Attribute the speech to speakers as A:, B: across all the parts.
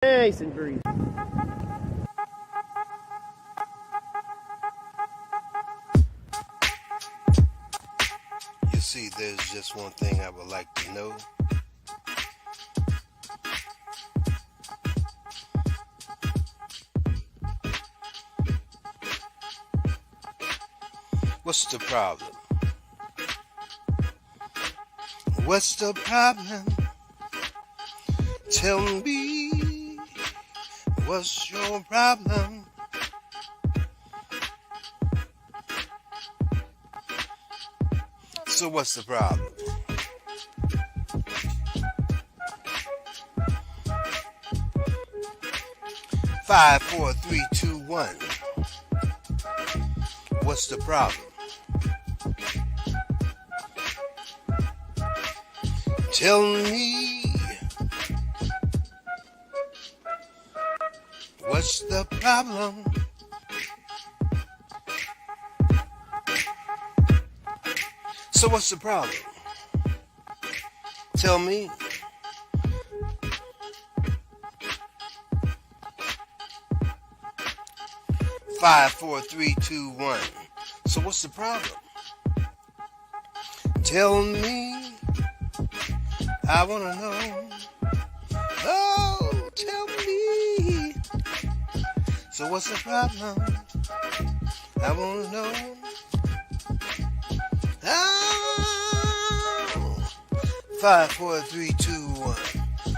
A: Nice and breezy.
B: You see, there's just one thing I would like to know. What's the problem? What's the problem? Tell me, what's your problem? So what's the problem? Five, four, three, two, one. What's the problem? Tell me, what's the problem? So what's the problem? Tell me. Five, four, three, two, one. So what's the problem? Tell me. I wanna know. Oh, tell me. So what's the problem? I wanna know. Oh, five, four, three, two, one.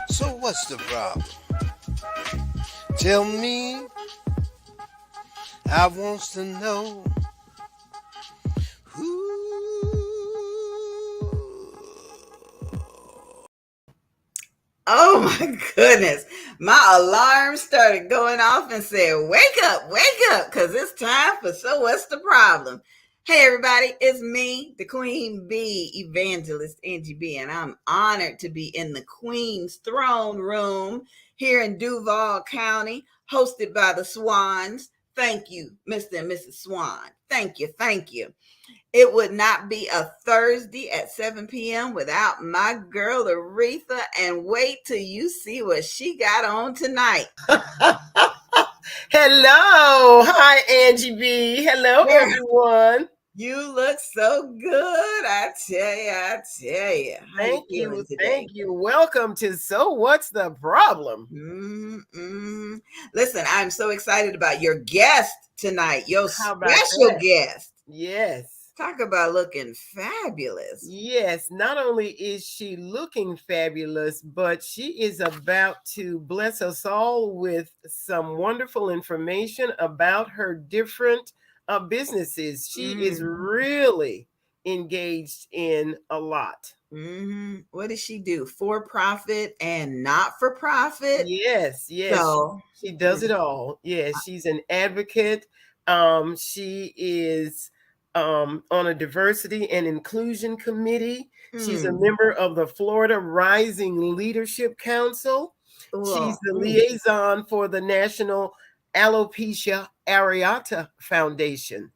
B: So what's the problem? Tell me. I wants to know.
C: Oh my goodness. My alarm started going off and said, wake up, because it's time for So What's the Problem? Hey everybody, it's me, the Queen Bee Evangelist Angie B, and I'm honored to be in the Queen's Throne Room here in Duval County, hosted by the Swans. Thank you, Mr. and Mrs. Swan. Thank you. It would not be a Thursday at 7 p.m. without my girl Aretha, and wait till you see what she got on tonight.
A: Hello. Hi, Angie B. Hello, everyone.
C: You look so good. I tell you.
A: Thank you. Welcome to So What's the Problem?
C: Listen, I'm so excited about your guest tonight, your special guest.
A: Yes.
C: Talk about looking fabulous.
A: Yes, not only is she looking fabulous, but she is about to bless us all with some wonderful information about her different businesses. She is really engaged in a lot.
C: What does she do? For profit and not for profit?
A: Yes. So, she does it all. Yes, she's an advocate. She is on a diversity and inclusion committee. She's a member of the Florida Rising Leadership Council. She's the liaison for the National Alopecia Areata Foundation.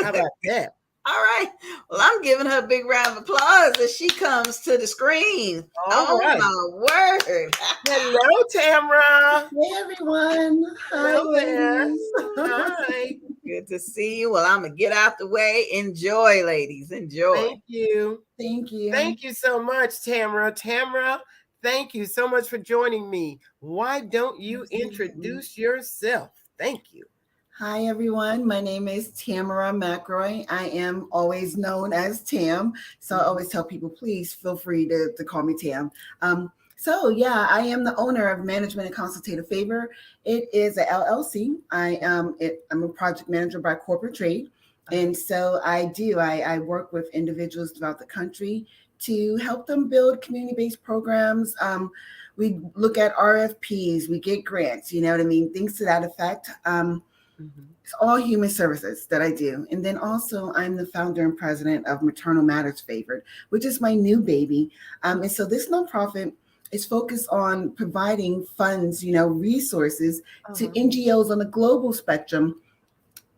A: How about that?
C: All right. Well, I'm giving her a big round of applause as she comes to the screen.
A: All right.
C: My word.
A: Hello, Tamra.
D: Hey, everyone.
A: Hello there. Hi.
C: Good to see you. Well, I'm going to get out the way. Enjoy, ladies. Enjoy.
A: Thank you.
D: Thank you.
A: Thank you so much, Tamra. Tamra, thank you so much for joining me. Why don't you introduce yourself? Thank you.
D: Hi, everyone. My name is Tamara McRoy. I am always known as Tam. So I always tell people, please feel free to call me Tam. I am the owner of Management and Consultative Favor. It is a LLC. I'm a project manager by corporate trade. And so I work with individuals throughout the country to help them build community-based programs. We look at RFPs, we get grants, you know what I mean? Things to that effect. It's all human services that I do. And then also I'm the founder and president of Maternal Matters Favored, which is my new baby. And so this nonprofit is focused on providing funds, resources to NGOs on a global spectrum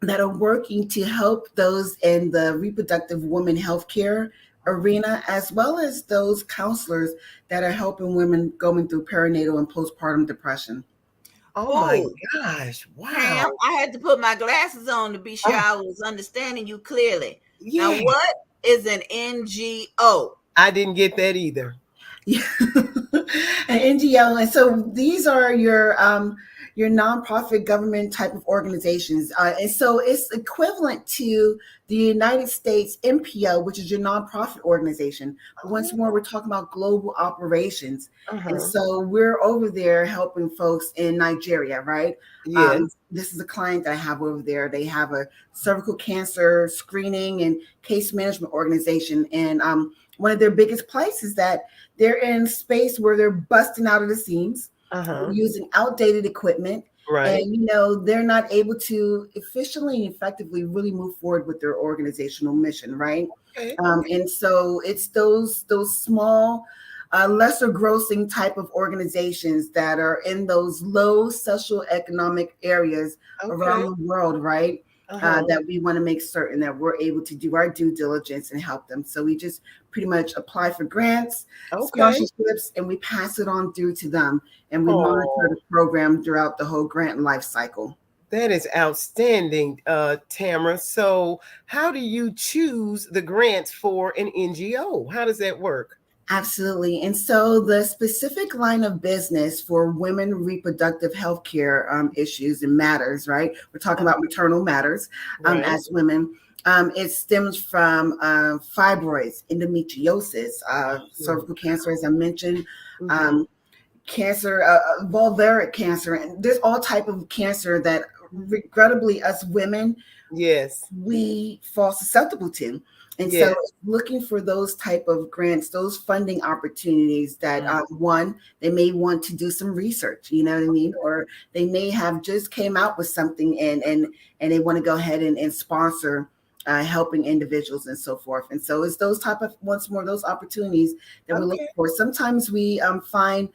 D: that are working to help those in the reproductive woman healthcare arena, as well as those counselors that are helping women going through perinatal and postpartum depression.
A: Oh my
C: Oh,
A: gosh.
C: Tam,
A: Wow.
C: I had to put my glasses on to be sure
A: Oh,
C: I was understanding you clearly. Now,
A: yeah.
C: what is an NGO?
A: I didn't get that either.
D: Yeah. An NGO. And so these are your nonprofit government type of organizations. And so it's equivalent to the United States NPO, which is your nonprofit organization. But once more, we're talking about global operations. And
A: Uh-huh.
D: so we're over there helping folks in Nigeria, right?
A: Yes.
D: This is a client that I have over there. They have a cervical cancer screening and case management organization. And one of their biggest plights is that they're in space where they're busting out of the seams,
A: Uh-huh.
D: using outdated equipment, and
A: Right.
D: they're not able to efficiently and effectively really move forward with their organizational mission, right?
A: Okay.
D: And so it's those small, lesser grossing type of organizations that are in those low socioeconomic areas around
A: Okay.
D: the world, right?
A: Uh-huh.
D: That we want to make certain that we're able to do our due diligence and help them. So we just pretty much apply for grants,
A: Okay.
D: sponsorships, and we pass it on through to them. And we monitor
A: Oh,
D: the program throughout the whole grant life cycle.
A: that is outstanding, Tamara. So how do you choose the grants for an NGO? How does that work?
D: Absolutely. And so the specific line of business for women reproductive health care issues and matters, right? We're talking about maternal matters
A: Right.
D: as women. It stems from fibroids, endometriosis, cervical cancer, as I mentioned,
A: Mhm.
D: cancer, vulvaric cancer, and there's all type of cancer that regrettably us women
A: Yes.
D: we fall susceptible to. And so
A: Yes.
D: looking for those type of grants, those funding opportunities that
A: Mhm.
D: one, they may want to do some research, you know what I mean? Or they may have just came out with something and they want to go ahead and sponsor helping individuals and so forth. And so it's those type of once more those opportunities that we look
A: Okay.
D: for. Sometimes we find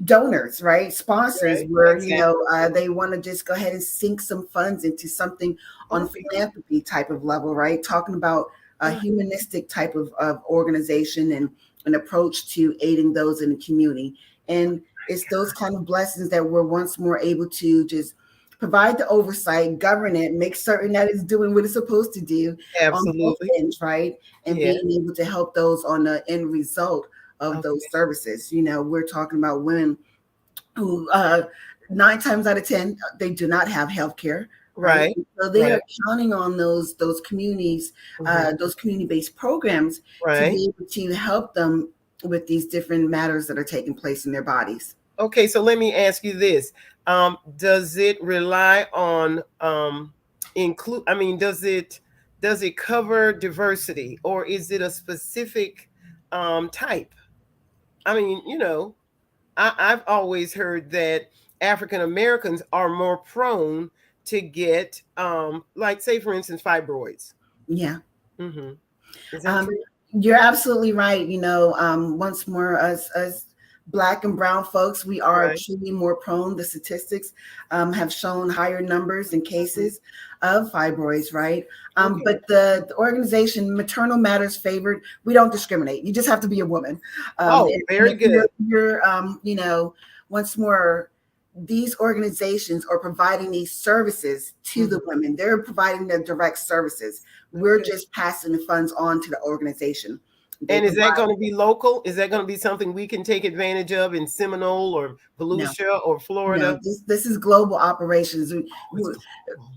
D: donors, right? Sponsors
A: Right.
D: where
A: Exactly.
D: they want to just go ahead and sink some funds into something on
A: Okay.
D: philanthropy type of level, right? Talking about a
A: Mhm.
D: humanistic type of organization and an approach to aiding those in the community. And it's those kind of blessings that we're once more able to just provide the oversight, govern it, make certain that it's doing what it's supposed to do on both
A: Absolutely.
D: ends, right? And
A: Yes.
D: being able to help those on the end result of
A: Okay.
D: those services. We're talking about women who 9 times out of 10 they do not have health care, right?
A: Right.
D: So they
A: Right.
D: are counting on those communities,
A: Mhm.
D: those community-based programs to
A: Right.
D: be able to help them with these different matters that are taking place in their bodies.
A: Okay, so let me ask you this. Does it rely on include I mean, does it cover diversity, or is it a specific type? I mean, I've always heard that African Americans are more prone to get like, say for instance, fibroids.
D: Yeah.
A: Hmm. Is that
D: Um,
A: true?
D: you're absolutely right. Once more, us Black and Brown folks, we are
A: Right.
D: truly more prone. The statistics have shown higher numbers in
A: Mhm.
D: cases of fibroids, right?
A: Okay.
D: But the organization Maternal Matters Favored, we don't discriminate. You just have to be a woman.
A: Oh, very
D: If you're,
A: good.
D: once more, these organizations are providing these services to the
A: Mhm.
D: women. They're providing the direct services. We're
A: Okay.
D: just passing the funds on to the organization. They
A: And is that
D: provide
A: going to be local? Is that going to be something we can take advantage of in Seminole or
D: no,
A: Volusia or
D: no.
A: Florida?
D: This is global operations.
A: Oh, it's
D: We
A: global.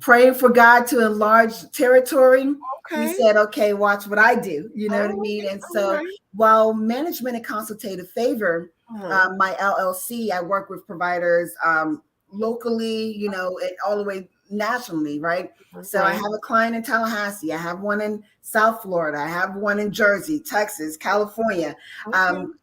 D: praying for God to enlarge territory. He
A: Okay.
D: said, "Okay, watch what I do." You know what I
A: Oh,
D: mean?
A: okay.
D: And
A: All
D: so,
A: right.
D: while management and consultative favor,
A: Uh-huh.
D: my LLC, I work with providers locally, and all the way nationally, right? So I
A: Right.
D: have a client in Tallahassee. I have one in South Florida. I have one in Jersey, Texas, California.
A: Okay.
D: Um,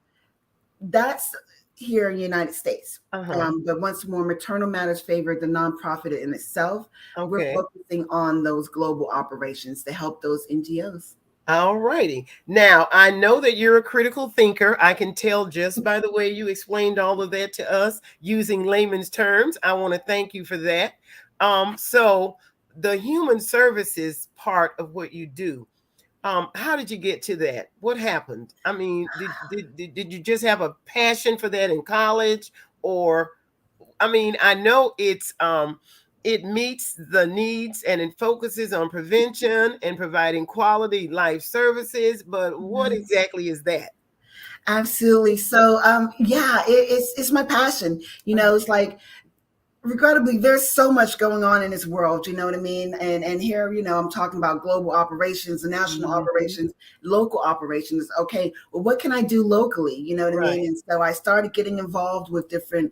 D: that's here in the United States.
A: Uh-huh.
D: But once more, Maternal Matters Favored, the nonprofit in itself, we're
A: Okay.
D: focusing on those global operations to help those NGOs.
A: All righty. Now, I know that you're a critical thinker. I can tell just by the way you explained all of that to us using layman's terms. I want to thank you for that. So the human services part of what you do, How did you get to that? What happened? I mean, did you just have a passion for that in college, or I mean, I know it meets the needs and it focuses on prevention and providing quality life services, but what
D: Mhm.
A: exactly is that?
D: Absolutely. So, yeah, it's my passion. It's like, regrettably, there's so much going on in this world. You know what I mean? And here, I'm talking about global operations, the national
A: Mhm.
D: operations, local operations. Okay, well, what can I do locally? You know what I
A: Right.
D: mean? And so I started getting involved with different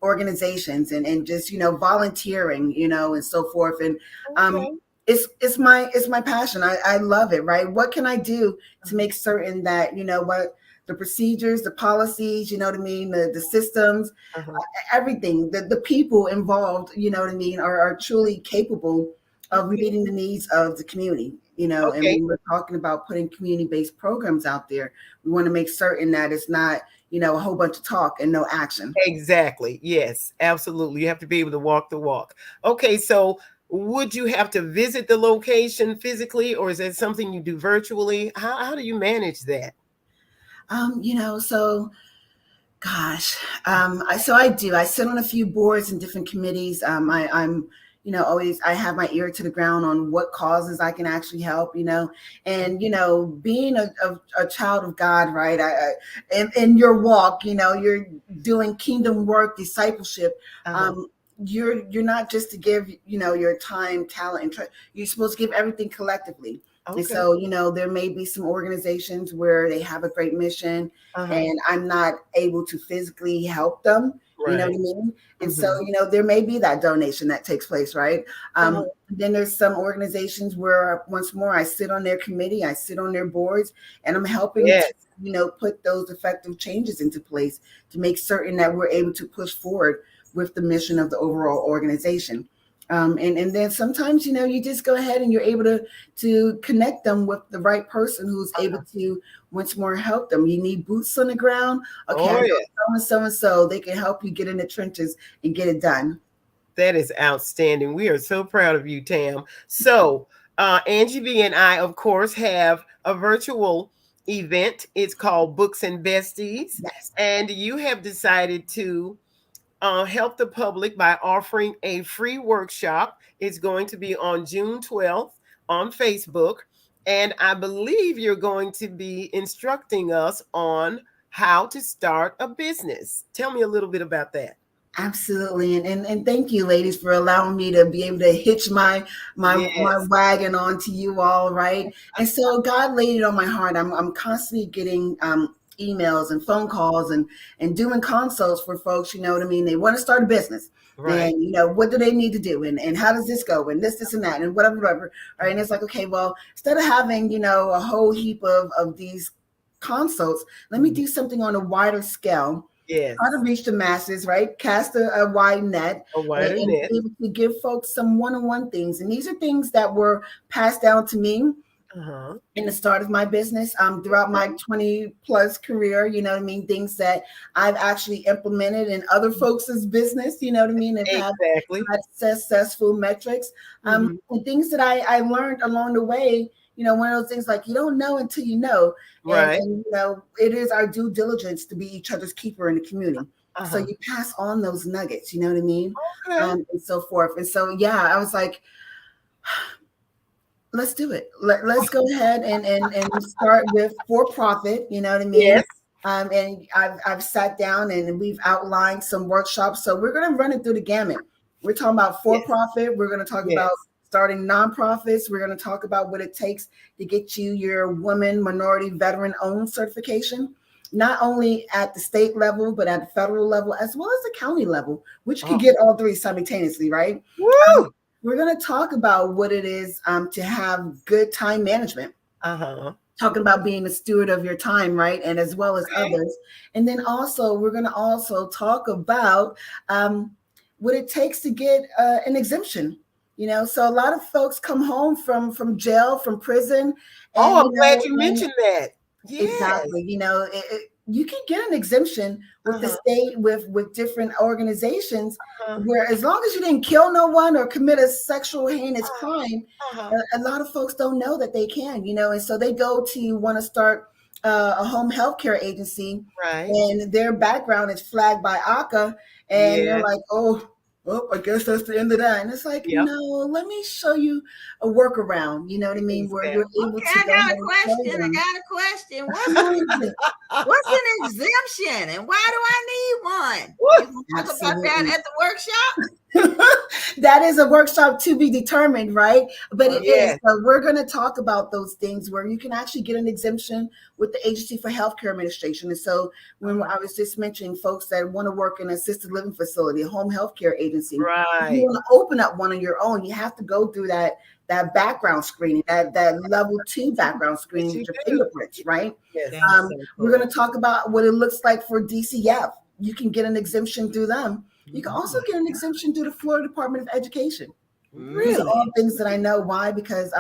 D: organizations and just volunteering, and so forth. And um,
A: Okay.
D: it's my passion. I love it. Right? What can I do to
A: Uh-huh.
D: make certain that what the procedures, the policies, you know what I mean, the systems,
A: Uh-huh.
D: everything, the people involved, you know what I mean, are truly capable of
A: Okay.
D: meeting the needs of the community, and
A: Okay.
D: when we're talking about putting community-based programs out there, we want to make certain that it's not, a whole bunch of talk and no action.
A: Exactly. Yes, absolutely. You have to be able to walk the walk. Okay, so would you have to visit the location physically, or is that something you do virtually? How do you manage that?
D: So gosh, I do. I sit on a few boards and different committees. I'm, always I have my ear to the ground on what causes I can actually help. And being a child of God, right? In your walk, you're doing kingdom work, discipleship.
A: Uh-huh.
D: Um, you're not just to give, your time, talent, and you're supposed to give everything collectively. And
A: Okay.
D: so, there may be some organizations where they have a great mission
A: Uh-huh.
D: and I'm not able to physically help them. You know what
A: Right.
D: I mean? And so,
A: Mhm.
D: there may be that donation that takes place, right?
A: Uh-huh.
D: Then there's some organizations where, once more, I sit on their committee, I sit on their boards, and I'm helping to,
A: Yes.
D: put those effective changes into place to make certain that we're able to push forward with the mission of the overall organization. And then sometimes, you just go ahead and you're able to connect them with the right person who's able to once more help them. You need boots on the ground. Okay, I
A: Oh,
D: know
A: yeah.
D: so and so and so. They can help you get in the trenches and get it done.
A: That is outstanding. We are so proud of you, Tam. So, Angie B and I, of course, have a virtual event. It's called Books and Besties.
D: Yes.
A: And you have decided to help the public by offering a free workshop. It's going to be on June 12th on Facebook. And I believe you're going to be instructing us on how to start a business. Tell me a little bit about that.
D: Absolutely, and thank you, ladies, for allowing me to be able to hitch my
A: Yes.
D: wagon onto you all, right? And so God laid it on my heart. I'm constantly getting emails and phone calls and doing consults for folks. You know what I mean? They want to start a business,
A: Right.
D: and what do they need to do, and how does this go, and this and that, and whatever. All right, and it's like, okay, well, instead of having a whole heap of these consults, let me do something on a wider scale, try to
A: Yes.
D: reach the masses, right? Cast a wide net,
A: A
D: right?
A: wider
D: And
A: net.
D: be able to give folks some one-on-one things. And these are things that were passed down to me
A: Uh-huh.
D: in the start of my business, throughout my 20 plus career, you know what I mean? Things that I've actually implemented in other folks' business, you know what I mean? Have
A: Exactly.
D: had successful metrics,
A: Mhm.
D: and things that I learned along the way. One of those things like you don't know until you know, and
A: Right.
D: it is our due diligence to be each other's keeper in the community. So
A: Uh-huh.
D: you pass on those nuggets, you know what I mean,
A: Okay.
D: and so forth. And so yeah, I was like, let's do it. Let's go ahead and start with for profit. You know what I mean?
A: Yes.
D: And I've sat down and we've outlined some workshops. So we're going to run it through the gamut. We're talking about for
A: Yes.
D: profit. We're going to talk about
A: Yes.
D: starting nonprofits. We're going to talk about what it takes to get you your woman, minority, veteran owned certification, not only at the state level, but at the federal level, as well as the county level, which could
A: Oh.
D: get all three simultaneously, right? Um,
A: Woo!
D: we're going to talk about what it is to have good time management,
A: Uh-huh.
D: talking about being a steward of your time, right? And as well as
A: Okay.
D: others. And then also, we're going to also talk about what it takes to get an exemption. So a lot of folks come home from jail, from prison,
A: Oh,
D: and
A: I'm glad you
D: and
A: mentioned that. Yes.
D: exactly, you can get an exemption with the state, with different organizations, where as long as you didn't kill no one or commit a sexual heinous crime, a lot of folks don't know that they can, and so they go to want to start a home health care agency,
A: Right.
D: and their background is flagged by ACA, and they're like, oh, I guess that's the end of that. And it's like, no, let me show you a workaround. You know what I mean? Where you're able to.
C: I got a question. What's an exemption, and why do I need one? You talk about that at the workshop?
D: That is a workshop to be determined, right? But it is. So we're going to talk about those things where you can actually get an exemption with the Agency for Healthcare Administration. And so when I was just mentioning folks that want to work in an assisted living facility, a home health care agency, if you want to open up one on your own, you have to go through that background screening, that level 2 background screening with your fingerprints, right? We're going to talk about what it looks like for DCF. You can get an exemption through them. You can also get an exemption through the Florida Department of Education.
A: Really?
D: These are all things that I know. Why? Because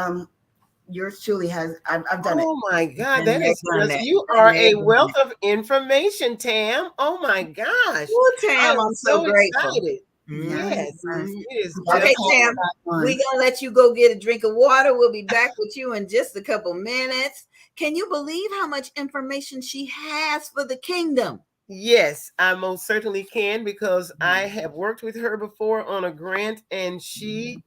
D: yours truly has. I've done it.
A: Oh my God, that is just, you are a wealth of information, Tam. Oh my gosh.
C: Well, Tam, I'm so grateful.
A: Excited. Yes, it is.
C: Okay, Tam, we're gonna let you go get a drink of water. We'll be back with you in just a couple minutes. Can you believe how much information she has for the kingdom?
A: Yes, I most certainly can, because I have worked with her before on a grant, and she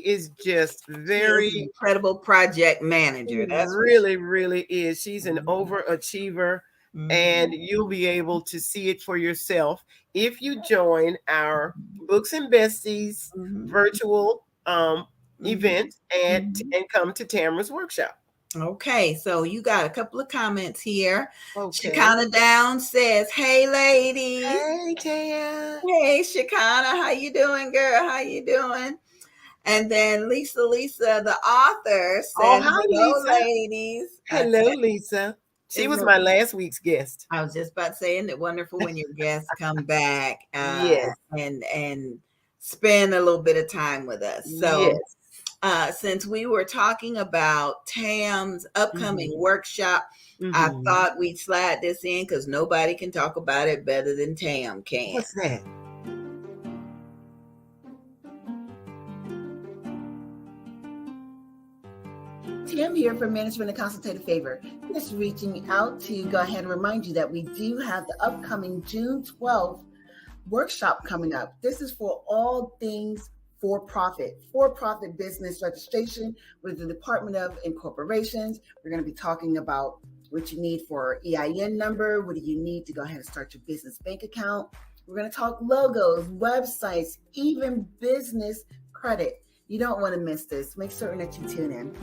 A: is just very
C: incredible project manager. That's
A: really is. She's an overachiever, and you'll be able to see it for yourself if you join our Books and Besties virtual event and come to Tamara's workshop.
C: Okay, so you got a couple of comments here. Shikana Down says, "Hey, ladies."
A: Hey, Tam.
C: Hey, Shikana, how you doing, girl? How you doing? And then Lisa, the author, says,
A: "Hi,
C: hello,
A: Lisa.
C: ladies."
A: Hello, Lisa. She was my last week's guest.
C: I was just about to say, isn't it wonderful when your guests come back and spend a little bit of time with us? So. Since we were talking about Tam's upcoming workshop, I thought we'd slide this in because nobody can talk about it better than Tam can.
A: What's that?
D: Tam here for Management and Consultative Favor. Just reaching out to go ahead and remind you that we do have the upcoming June 12th workshop coming up. This is for all things for-profit business registration with the Department of Incorporations. We're going to be talking about what you need for EIN number. What do you need to go ahead and start your business bank account? We're going to talk logos, websites, even business credit. You don't want to miss this. Make certain that you tune in.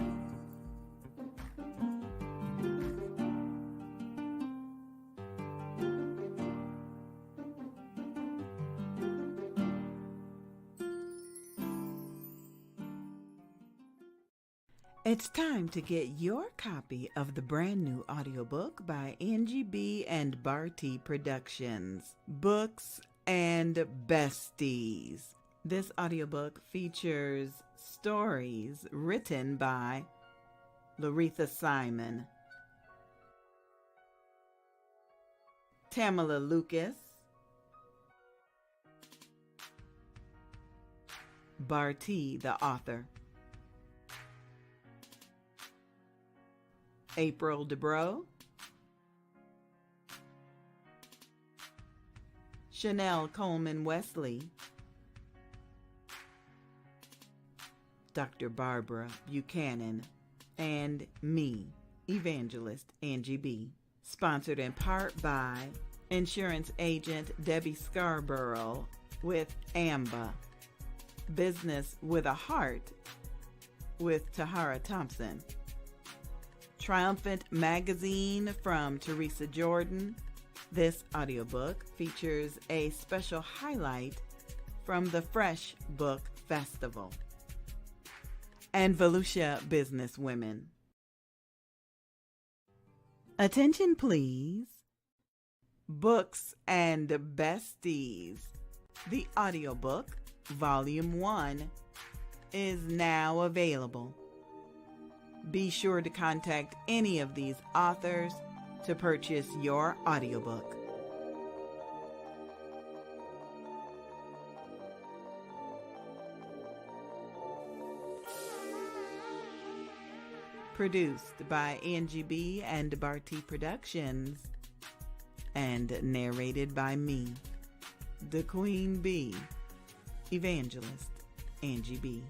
E: It's time to get your copy of the brand new audiobook by NGB and Barty Productions, Books and Besties. This audiobook features stories written by Laretha Simon, Tamala Lucas, Barty the author, April DeBro, Chanel Coleman Wesley, Dr. Barbara Buchanan, and me, Evangelist Angie B. Sponsored in part by insurance agent Debbie Scarborough with AMBA, Business with a Heart with Tahara Thompson, Triumphant Magazine from Teresa Jordan. This audiobook features a special highlight from the Fresh Book Festival. And Volusia Business Women. Attention please. Books and Besties. The audiobook, Volume 1, is now available. Be sure to contact any of these authors to purchase your audiobook. Produced by NGB and Barty Productions and narrated by me, the Queen Bee, Evangelist Angie B.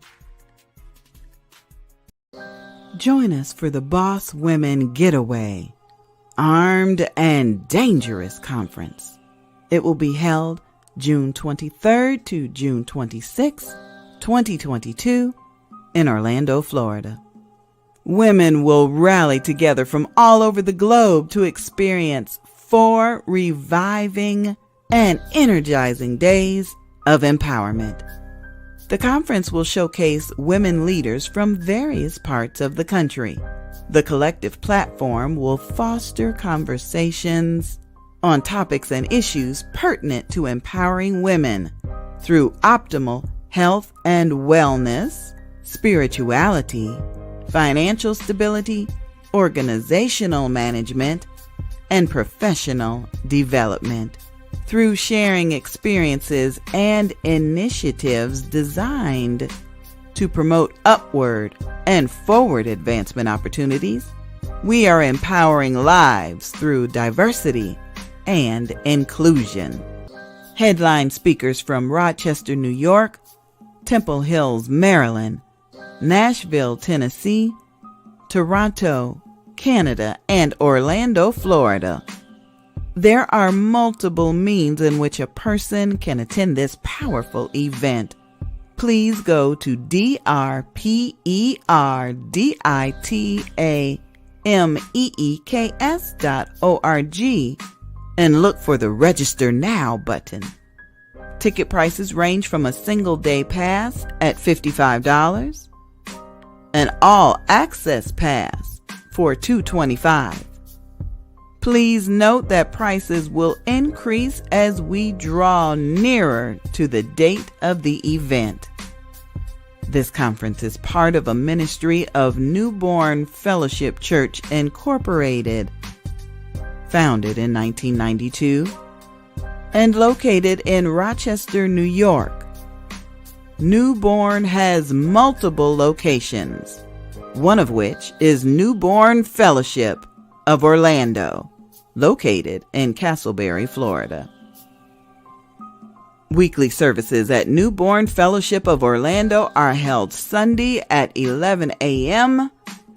E: Join us for the Boss Women Getaway, Armed and Dangerous Conference. It will be held June 23rd to June 26th, 2022 in Orlando, Florida. Women will rally together from all over the globe to experience 4 reviving and energizing days of empowerment. The conference will showcase women leaders from various parts of the country. The collective platform will foster conversations on topics and issues pertinent to empowering women through optimal health and wellness, spirituality, financial stability, organizational management, and professional development through sharing experiences and initiatives designed to promote upward and forward advancement opportunities. We are empowering lives through diversity and inclusion. Headline speakers from Rochester, New York, Temple Hills, Maryland, Nashville, Tennessee, Toronto, Canada, and Orlando, Florida. There are multiple means in which a person can attend this powerful event. Please go to drperdameeks.org and look for the Register Now button. Ticket prices range from a single day pass at $55, an all-access pass for $225. Please note that prices will increase as we draw nearer to the date of the event. This conference is part of a ministry of Newborn Fellowship Church Incorporated, founded in 1992 and located in Rochester, New York. Newborn has multiple locations, one of which is Newborn Fellowship of Orlando, located in Castleberry, Florida. Weekly services at Newborn Fellowship of Orlando are held Sunday at 11 a.m.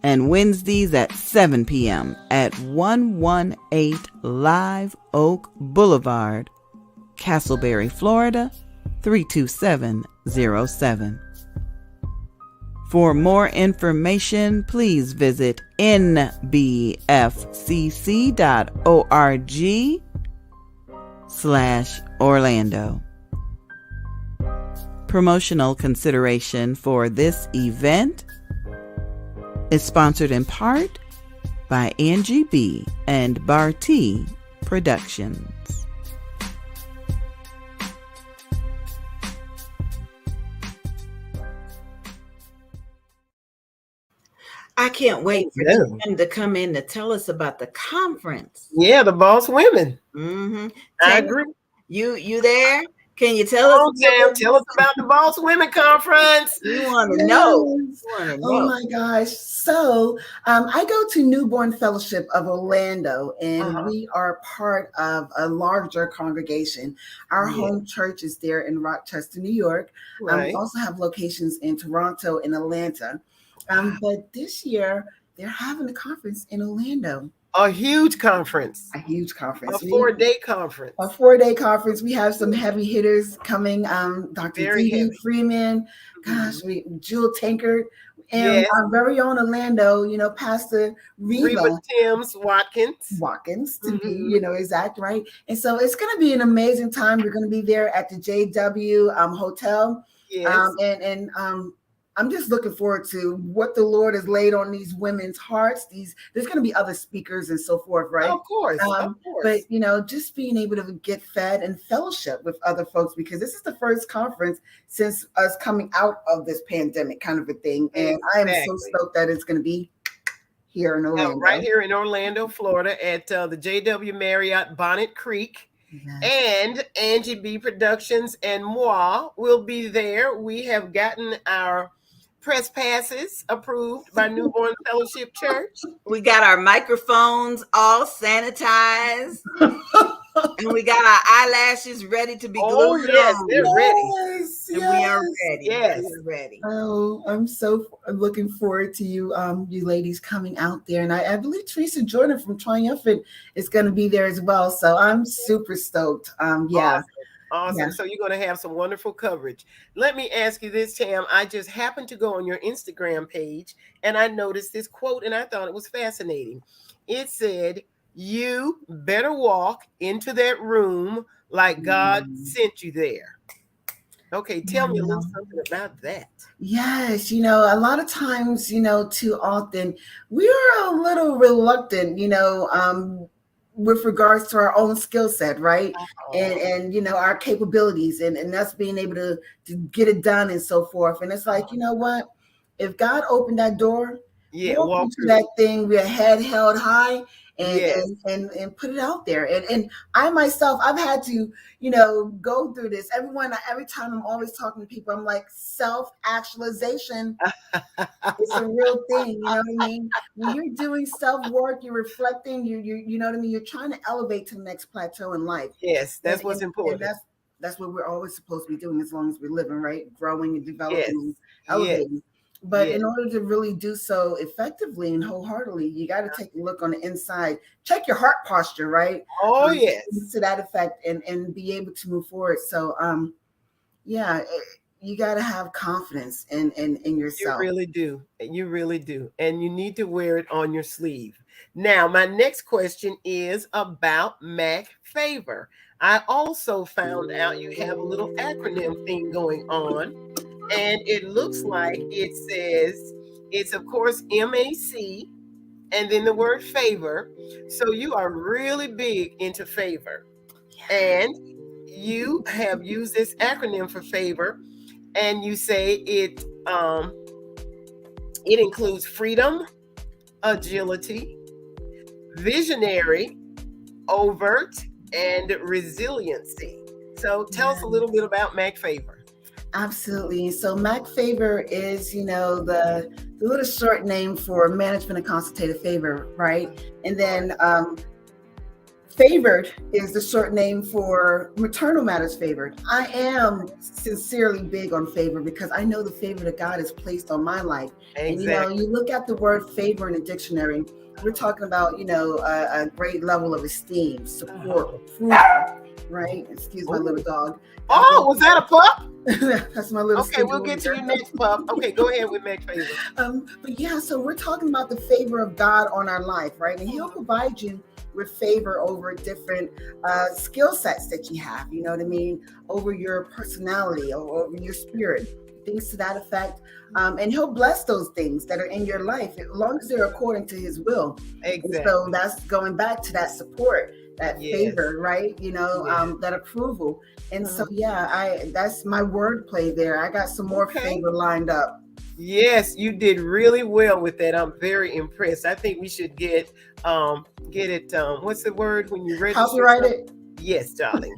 E: and Wednesdays at 7 p.m. at 118 Live Oak Boulevard, Castleberry, Florida, 32707. For more information, please visit nbfcc.org/Orlando. Promotional consideration for this event is sponsored in part by Angie B. and Barty Productions.
C: I can't wait for
A: Yeah.
C: them to come in to tell us about the conference.
A: Yeah, the Boss Women.
C: Mm-hmm.
A: I agree.
C: You there? Can you tell
A: Oh,
C: us?
A: Tam, tell us about the Boss Women Conference.
C: You want to know?
D: Yes. Oh my gosh. So I go to Newborn Fellowship of Orlando, and we are part of a larger congregation. Our home church is there in Rochester, New York.
A: Right.
D: We also have locations in Toronto and Atlanta. But this year, they're having a conference in Orlando.
A: A huge conference.
D: A huge conference.
A: A 4-day conference.
D: A 4-day conference. We have some heavy hitters coming. Dr.
A: Very
D: Dee
A: heavy.
D: Freeman. Gosh, Jewel Tankard. And our very own Orlando, Pastor Reba
A: Timms
D: Watkins, to be, exact, right? And so it's going to be an amazing time. We're going to be there at the JW Hotel.
A: Yes.
D: And I'm just looking forward to what the Lord has laid on these women's hearts. There's going to be other speakers and so forth, right?
A: Of course.
D: But just being able to get fed and fellowship with other folks, because this is the first conference since us coming out of this pandemic kind of a thing. And I am so stoked that it's going to be here in Orlando.
A: Right here in Orlando, Florida, at the JW Marriott Bonnet Creek.
D: Yes.
A: And Angie B Productions and moi will be there. We have gotten our press passes approved by Newborn Fellowship Church.
C: We got our microphones all sanitized. And we got our eyelashes ready to be glued
A: yes,
C: on.
A: they're ready.
D: Yes,
C: And we are ready.
A: Yes.
C: We are ready.
D: Oh, I'm so looking forward to you, you ladies coming out there. And I believe Teresa Jordan from Triumphant is going to be there as well. So I'm super stoked. Yeah.
A: Awesome.
D: Yeah.
A: So you're going to have some wonderful coverage. Let me ask you this, Tam. I just happened to go on your Instagram page and I noticed this quote and I thought it was fascinating. It said, "You better walk into that room like God sent you there." Okay, tell me a little something about that.
D: Yes, a lot of times, too often we are a little reluctant, with regards to our own skill set, right? And our capabilities and us being able to get it done and so forth. And it's like, you know what? If God opened that door, walk into that thing with a head held high and put it out there. And I myself, I've had to, go through this. Every time I'm always talking to people, I'm like, self-actualization is a real thing. You know what I mean? When you're doing self-work, you're reflecting, you know what I mean? You're trying to elevate to the next plateau in life.
A: Yes, that's what's important.
D: And that's what we're always supposed to be doing as long as we're living, right? Growing and developing and elevating. But in order to really do so effectively and wholeheartedly, you got to take a look on the inside. Check your heart posture, right?
A: Oh, yes.
D: To that effect and be able to move forward. So, you got to have confidence in yourself.
A: You really do. You really do. And you need to wear it on your sleeve. Now, my next question is about Mac Favor. I also found out you have a little acronym thing going on. And it looks like it says, it's of course MAC and then the word favor. So you are really big into favor. And you have used this acronym for favor. And you say it includes freedom, agility, visionary, overt, and resiliency. So tell us a little bit about Mac Favor.
D: Absolutely. So Mac Favor is, the little short name for management and consultative favor, right? And then favored is the short name for maternal matters favored. I am sincerely big on favor because I know the favor that God has placed on my life.
A: Exactly.
D: And you look at the word favor in the dictionary, we're talking about, a great level of esteem, support, approval, right? Excuse my little dog.
A: Oh, was that a pup?
D: That's my little.
A: Okay, we'll get to your next pup. Okay, go ahead with Mac Favor.
D: But yeah, so we're talking about the favor of God on our life, right? And He'll provide you with favor over different skill sets that you have. You know what I mean? Over your personality, or over your spirit, things to that effect. And He'll bless those things that are in your life as long as they're according to His will.
A: Exactly.
D: And so that's going back to that support, that favor, right? That approval. And so, that's my wordplay there. I got some more favor lined up.
A: Yes, you did really well with that. I'm very impressed. I think we should get it. What's the word when you register?
D: Copyright it.
A: Yes, darling.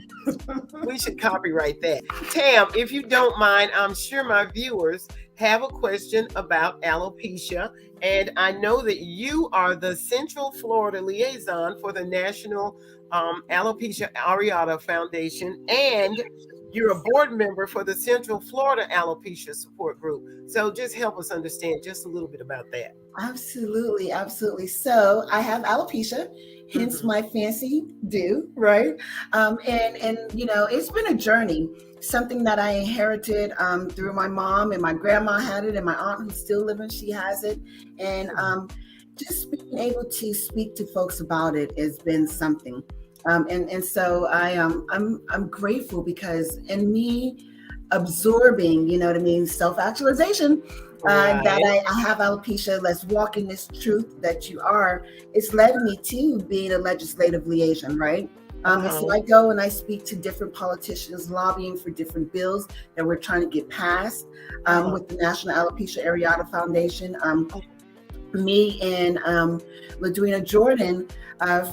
A: We should copyright that. Tam, if you don't mind, I'm sure my viewers have a question about alopecia. And I know that you are the Central Florida liaison for the National Alopecia Areata Foundation, and you're a board member for the Central Florida Alopecia Support Group. So just help us understand just a little bit about that.
D: Absolutely, absolutely. So I have alopecia, hence my fancy do, right? And it's been a journey, something that I inherited through my mom, and my grandma had it, and my aunt who's still living, she has it. And just being able to speak to folks about it has been something. And so I'm grateful because in me absorbing, self-actualization, that I have alopecia, let's walk in this truth that you are, it's led me to being a legislative liaison, right? And so I go and I speak to different politicians lobbying for different bills that we're trying to get passed with the National Alopecia Areata Foundation. me and Ladrina Jordan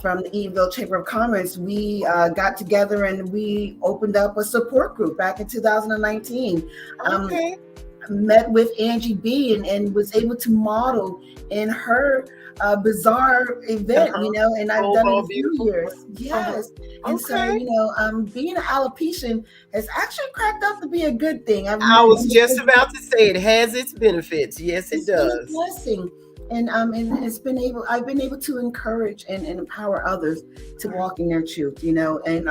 D: from the Eatonville Chamber of Commerce, we got together and we opened up a support group back in 2019.
A: Okay.
D: Met with Angie B and was able to model in her bizarre event, and I've done it a few years. Yes. And so, being an alopecian has actually cracked up to be a good thing.
A: I was just about to say it has its benefits. Yes, it does.
D: It's a blessing. And I've been able to encourage and empower others to walk in their truth, and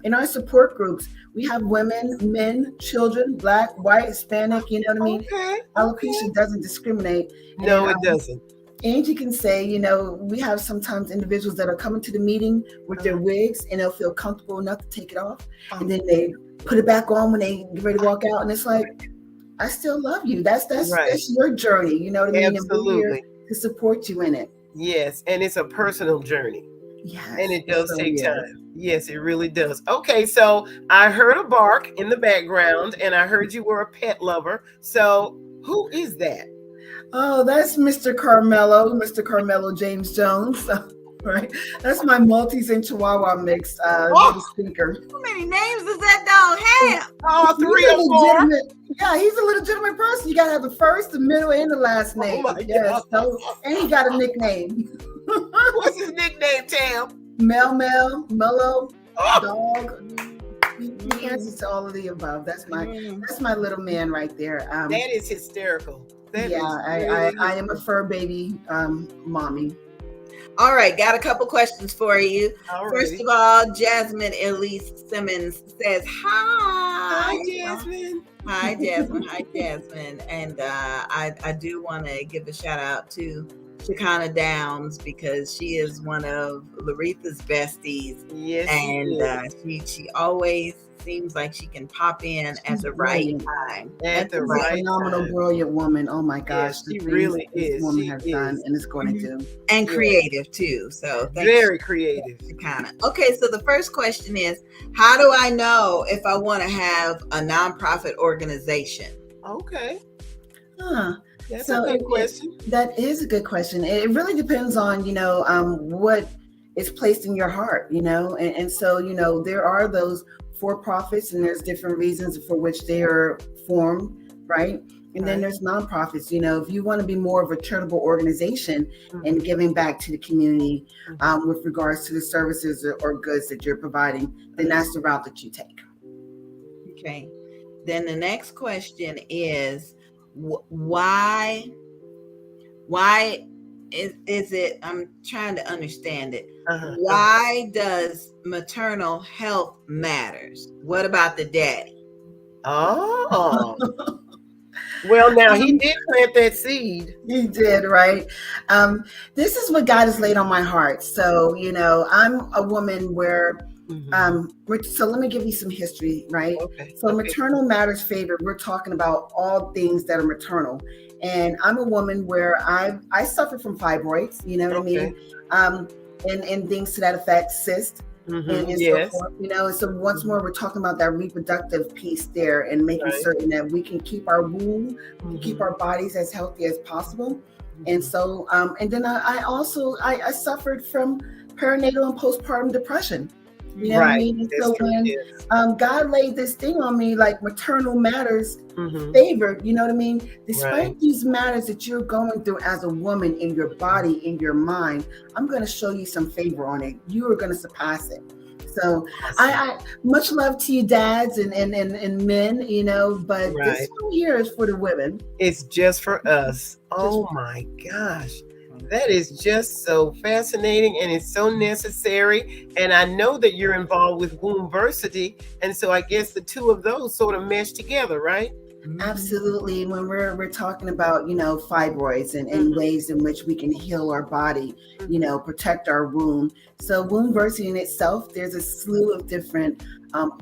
D: in our support groups, we have women, men, children, Black, white, Hispanic, you know what I mean?
A: Okay.
D: Alopecia doesn't discriminate.
A: No, it doesn't.
D: Angie can say, we have sometimes individuals that are coming to the meeting with their wigs and they'll feel comfortable enough to take it off. And then they put it back on when they get ready to walk out. And it's like, I still love you. That's your journey. You know what I mean?
A: Absolutely.
D: And we're here to support you in it.
A: Yes. And it's a personal journey.
D: Yes.
A: And it does take time. Yes, it really does. Okay. So I heard a bark in the background and I heard you were a pet lover. So who is that?
D: Oh, that's Mr. Carmelo James Jones. Right. That's my Maltese and Chihuahua mix little speaker.
C: How many names does that dog have?
A: Oh, 3 or 4.
D: Yeah, he's a legitimate person. You gotta have the first, the middle, and the last name.
A: Oh my
D: yes.
A: God.
D: So, and he got a nickname.
A: What's his nickname, Tam?
D: Mellow, dog. He answers to all of the above. That's my little man right there.
A: That is hysterical.
D: I am a fur baby mommy.
C: All right, got a couple questions for you.
A: Alrighty.
C: First of all, Jasmine Elise Simmons says, hi.
A: Hi, Jasmine.
C: Hi, Jasmine. Hi, Jasmine. And I do want to give a shout out to Shekinah Downs because she is one of Laretha's besties.
A: Yes.
C: And she always seems like she can pop in at the right time.
A: At the right
D: phenomenal,
A: time.
D: Brilliant woman. Oh my gosh.
A: Yes, she really is.
D: This woman
A: She
D: has
A: is.
D: done and is going to do.
C: And creative too. So thanks.
A: Very creative.
C: Shekinah. Okay, so the first question is, how do I know if I want to have a nonprofit organization?
A: Okay. That's
D: So
A: a good question.
D: That is a good question. It really depends on, what is placed in your heart, and so, there are those for-profits and there's different reasons for which they are formed, right? And then there's nonprofits, if you want to be more of a charitable organization and giving back to the community with regards to the services or goods that you're providing, then that's the route that you take.
C: Okay. Then the next question is, why is it, I'm trying to understand it. Why does maternal health matters? What about the daddy?
A: Oh. Well, now he did plant that seed.
D: He did, right? This is what God has laid on my heart. So, I'm a woman where, so let me give you some history, right?
A: Okay.
D: So maternal matters favored, we're talking about all things that are maternal. And I'm a woman where I suffer from fibroids, you know what I mean? And things to that effect, cysts. And
A: Yes.
D: so forth, and so once more, we're talking about that reproductive piece there and making certain that we can keep our womb, keep our bodies as healthy as possible. And so, and then I also suffered from perinatal and postpartum depression. You know what I mean? And so when God laid this thing on me, like maternal matters favored, you know what I mean? Despite these matters that you're going through as a woman in your body, in your mind, I'm going to show you some favor on it. You are going to surpass it. So I much love to you dads and men, but this one here is for the women.
A: It's just for us. Oh my gosh. That is just so fascinating and it's so necessary. And I know that you're involved with Wombversity. And so I guess the two of those sort of mesh together, right?
D: Absolutely. When we're talking about, fibroids and ways in which we can heal our body, protect our womb. So Wombversity in itself, there's a slew of different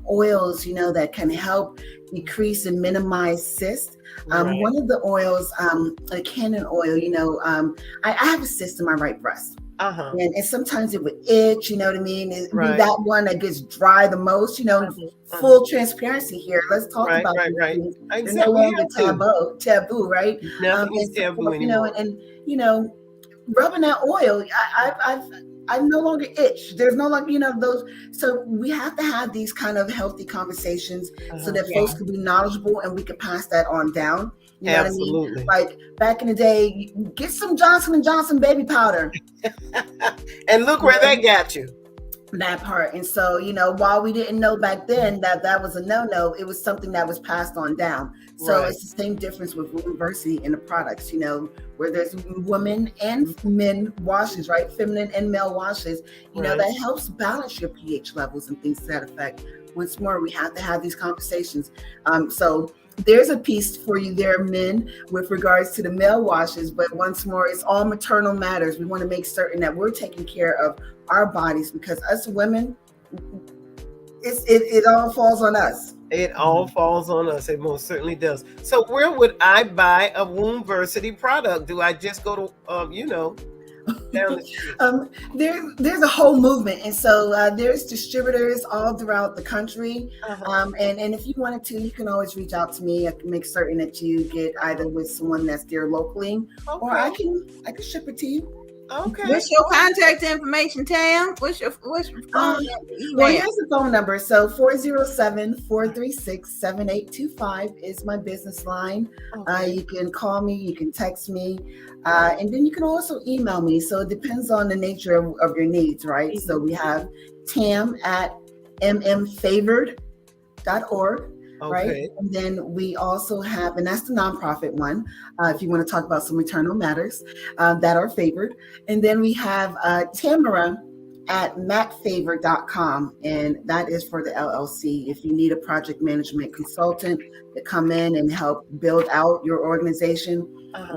D: oils, that can help decrease and minimize cysts. One of the oils, a Cannon oil, I have a cyst in my right breast.
A: Uh-huh.
D: And sometimes it would itch, you know what I mean? It'd be
A: Right.
D: that one that gets dry the most,
A: Uh-huh.
D: full transparency here. Let's talk
A: Right,
D: about
A: right,
D: these
A: right.
D: things. They're no
A: Exactly. We
D: longer
A: have to.
D: taboo, right?
A: Nothing is
D: And so
A: taboo
D: forth,
A: anymore.
D: and rubbing that oil, I no longer itch. There's no longer, those. So we have to have these kind of healthy conversations so
A: Uh-huh.
D: that folks can be knowledgeable and we can pass that on down. You know
A: Absolutely.
D: what I mean? Like back in the day, get some Johnson & Johnson baby powder.
A: And look where that got you.
D: That part. And so, while we didn't know back then that was a no-no, it was something that was passed on down. So
A: Right.
D: it's the same difference with Womanversity in the products, where there's women and men washes, right? Feminine and male washes,
A: Right.
D: that helps balance your pH levels and things to that effect. Once more, we have to have these conversations. So there's a piece for you there, men, with regards to the male washes. But once more, it's all maternal matters. We want to make certain that we're taking care of our bodies, because us women, it all falls on us.
A: It all falls on us. It most certainly does. So where would I buy a Wombversity product? Do I just go to, down the street?
D: There's a whole movement, and so there's distributors all throughout the country.
A: Uh-huh.
D: And if you wanted to, you can always reach out to me. I can make certain that you get either with someone that's there locally, or I can ship it to you.
A: Okay.
C: What's your contact information, Tam? What's your phone number?
D: Well, here's the phone number. So 407-436-7825 is my business line.
A: Okay.
D: You can call me, you can text me, and then you can also email me. So it depends on the nature of your needs, right? So we have tam@mmfavored.org. Right.
A: Okay.
D: And then we also have, and that's the nonprofit one, if you want to talk about some maternal matters that are favored. And then we have Tamara@macfavor.com, and that is for the LLC. If you need a project management consultant to come in and help build out your organization,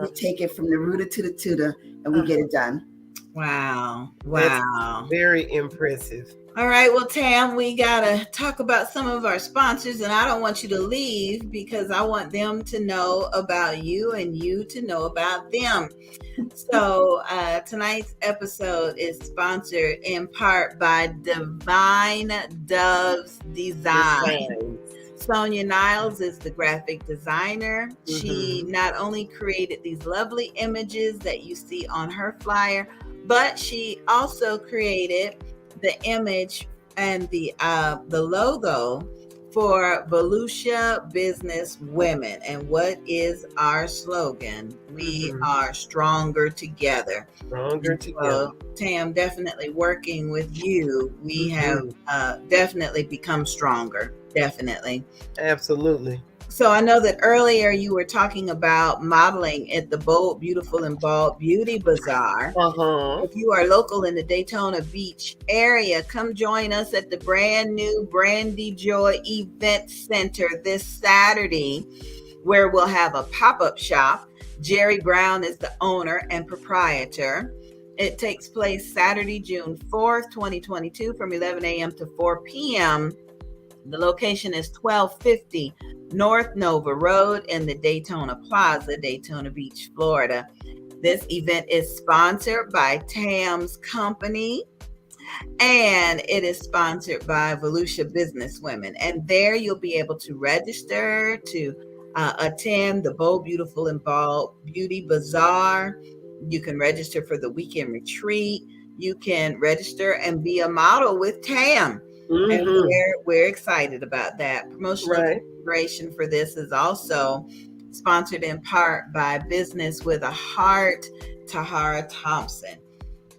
D: we take it from the rooter to the tutor, and we get it done.
C: Wow.
A: That's very impressive.
C: All right. Well, Tam, we got to talk about some of our sponsors, and I don't want you to leave because I want them to know about you and you to know about them. So tonight's episode is sponsored in part by Divine Doves Design. Sonia Niles is the graphic designer. She not only created these lovely images that you see on her flyer, but she also created the image and the logo for Volusia Business Women. And what is our slogan? We are stronger together.
A: Stronger together.
C: So, Tam, definitely working with you, we have definitely become stronger. Definitely.
A: Absolutely.
C: So I know that earlier you were talking about modeling at the Bold, Beautiful, and Bald Beauty Bazaar. If you are local in the Daytona Beach area, come join us at the brand new Brandy Joy Event Center this Saturday, where we'll have a pop-up shop. Jerry Brown is the owner and proprietor. It takes place Saturday, June 4th, 2022 from 11 a.m. to 4 p.m. The location is 1250 North Nova Road in the Daytona Plaza, Daytona Beach, Florida. This event is sponsored by Tam's company, and it is sponsored by Volusia Business Women. And there you'll be able to register to attend the Bold, Beautiful, and Bald Beauty Bazaar. You can register for the weekend retreat. You can register and be a model with Tam. And we're excited about that. Promotional consideration for this is also sponsored in part by Business with a Heart, Tahara Thompson.